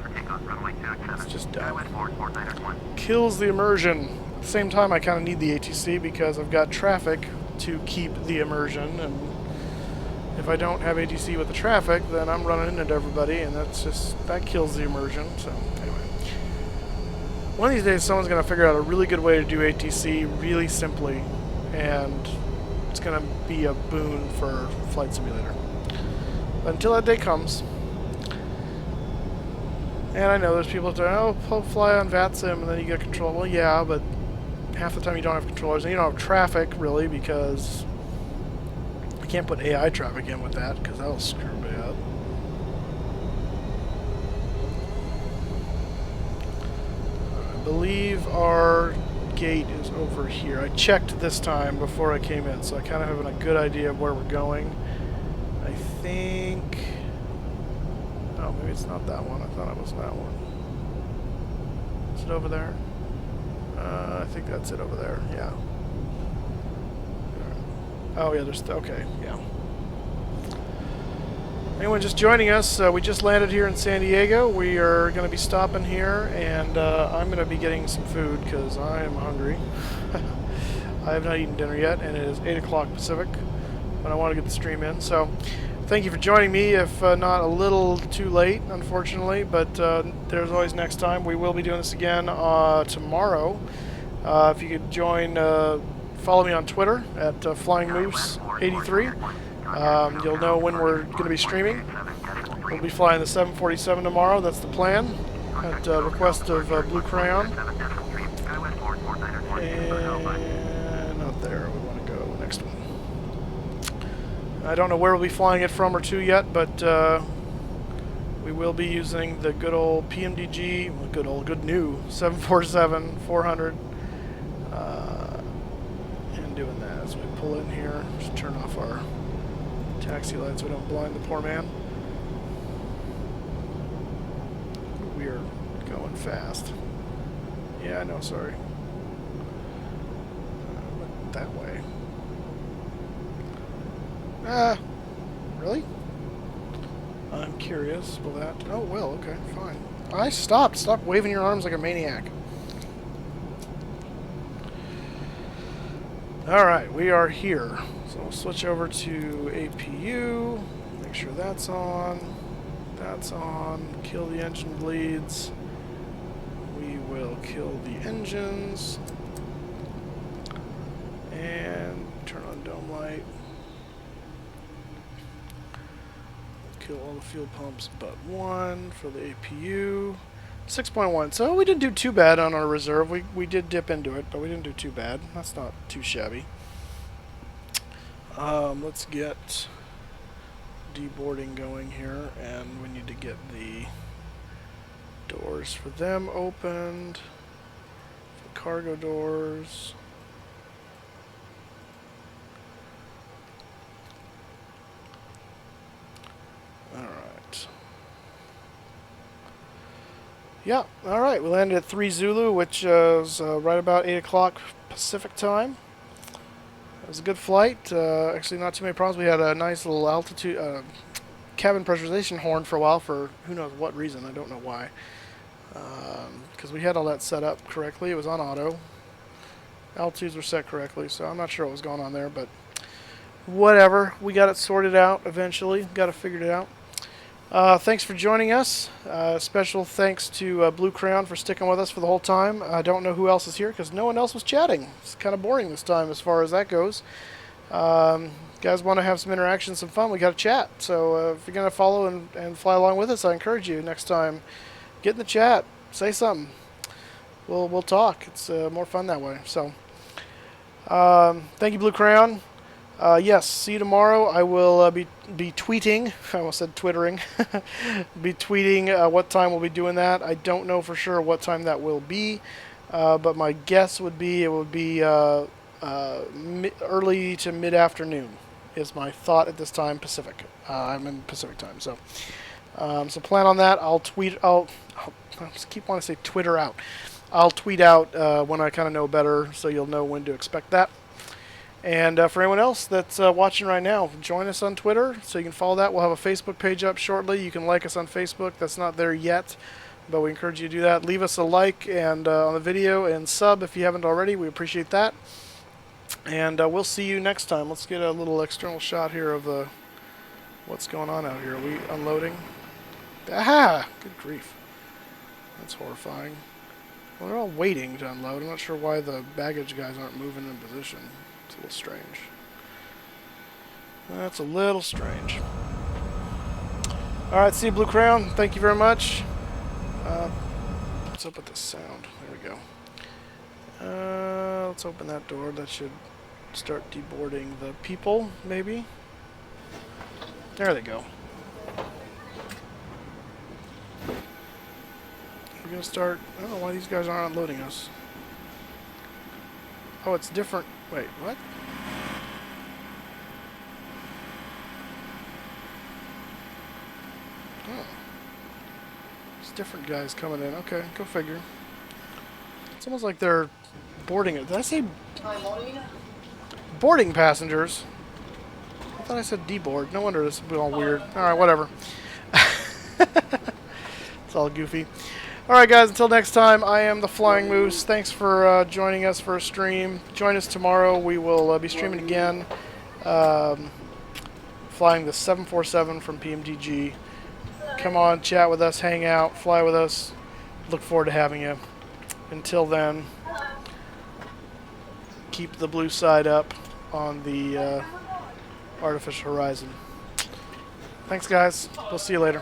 It's just dumb. Kills the immersion. At the same time, I kind of need the ATC because I've got traffic to keep the immersion, and if I don't have ATC with the traffic, then I'm running into everybody, and that kills the immersion. So anyway, one of these days someone's going to figure out a really good way to do ATC really simply, and it's going to be a boon for Flight Simulator. But until that day comes, and I know there's people that oh, fly on VATSIM and then you get control. Well, yeah, but half the time you don't have controllers, and you don't have traffic, really, because I can't put AI traffic in with that, because that'll screw me up. I believe our gate is over here. I checked this time before I came in, so I kind of have a good idea of where we're going. I think... oh, maybe it's not that one. I thought it was that one. Is it over there? I think that's it over there, yeah. Oh, yeah, there's... okay, yeah. Anyone just joining us, we just landed here in San Diego. We are going to be stopping here, and I'm going to be getting some food because I am hungry. I have not eaten dinner yet, and it is 8 o'clock Pacific, but I want to get the stream in. So thank you for joining me, if not a little too late, unfortunately, but there's always next time. We will be doing this again tomorrow. If you could join, follow me on Twitter at FlyingMoose83. You'll know when we're going to be streaming. We'll be flying the 747 tomorrow. That's the plan, at request of Blue Crayon. And not there. We want to go next one. I don't know where we'll be flying it from or to yet, but we will be using the good old PMDG, well, good new 747-400, and doing that as we pull in here. Just turn off our taxi lights so we don't blind the poor man. We're going fast. Yeah, I know, sorry. That way. Really? I'm curious. Will that... oh, well, okay, fine. I stopped. Stop waving your arms like a maniac. Alright, we are here. So we'll switch over to APU. Make sure that's on. That's on. Kill the engine bleeds. We will kill the engines. And turn on dome light. Kill all the fuel pumps but one for the APU. 6.1. So we didn't do too bad on our reserve. We did dip into it, but we didn't do too bad. That's not too shabby. Let's get deboarding going here, and we need to get the doors for them opened. The cargo doors. Alright. Yeah, all right. We landed at 3 Zulu, which is right about 8 o'clock Pacific time. It was a good flight. Actually, not too many problems. We had a nice little altitude cabin pressurization horn for a while for who knows what reason. I don't know why. Because we had all that set up correctly. It was on auto. Altitudes were set correctly, so I'm not sure what was going on there, but whatever. We got it sorted out eventually. Got it figured out. Thanks for joining us. Special thanks to Blue Crayon for sticking with us for the whole time. I don't know who else is here because no one else was chatting. It's kind of boring this time as far as that goes. Guys want to have some interaction, some fun, we got to chat. So if you're going to follow and fly along with us, I encourage you next time, get in the chat, say something. We'll talk. It's more fun that way. So thank you, Blue Crayon. Yes, see you tomorrow. I will be tweeting. I almost said twittering. Be tweeting what time we'll be doing that. I don't know for sure what time that will be, but my guess would be it would be early to mid-afternoon is my thought at this time, Pacific. I'm in Pacific time, so so plan on that. I'll tweet. I just keep wanting to say Twitter out. I'll tweet out when I kind of know better, so you'll know when to expect that. And for anyone else that's watching right now, join us on Twitter so you can follow that. We'll have a Facebook page up shortly. You can like us on Facebook. That's not there yet, but we encourage you to do that. Leave us a like and on the video and sub if you haven't already. We appreciate that. And we'll see you next time. Let's get a little external shot here of what's going on out here. Are we unloading? Aha! Good grief. That's horrifying. Well, they're all waiting to unload. I'm not sure why the baggage guys aren't moving in position. It's a little strange. That's a little strange. Alright, see you, Blue Crayon. Thank you very much. What's up with the sound? There we go. Let's open that door. That should start deboarding the people, maybe. There they go. We're going to start... I don't know why these guys aren't unloading us. Oh, it's different. Wait, what? Oh. There's different guys coming in. Okay, go figure. It's almost like they're boarding it. Did I say boarding passengers? I thought I said deboard. No wonder this is all weird. Alright, whatever. It's all goofy. Alright guys, until next time, I am the Flying Moose. Thanks for joining us for a stream. Join us tomorrow. We will be streaming again. Flying the 747 from PMDG. Come on, chat with us, hang out, fly with us. Look forward to having you. Until then, keep the blue side up on the artificial horizon. Thanks guys. We'll see you later.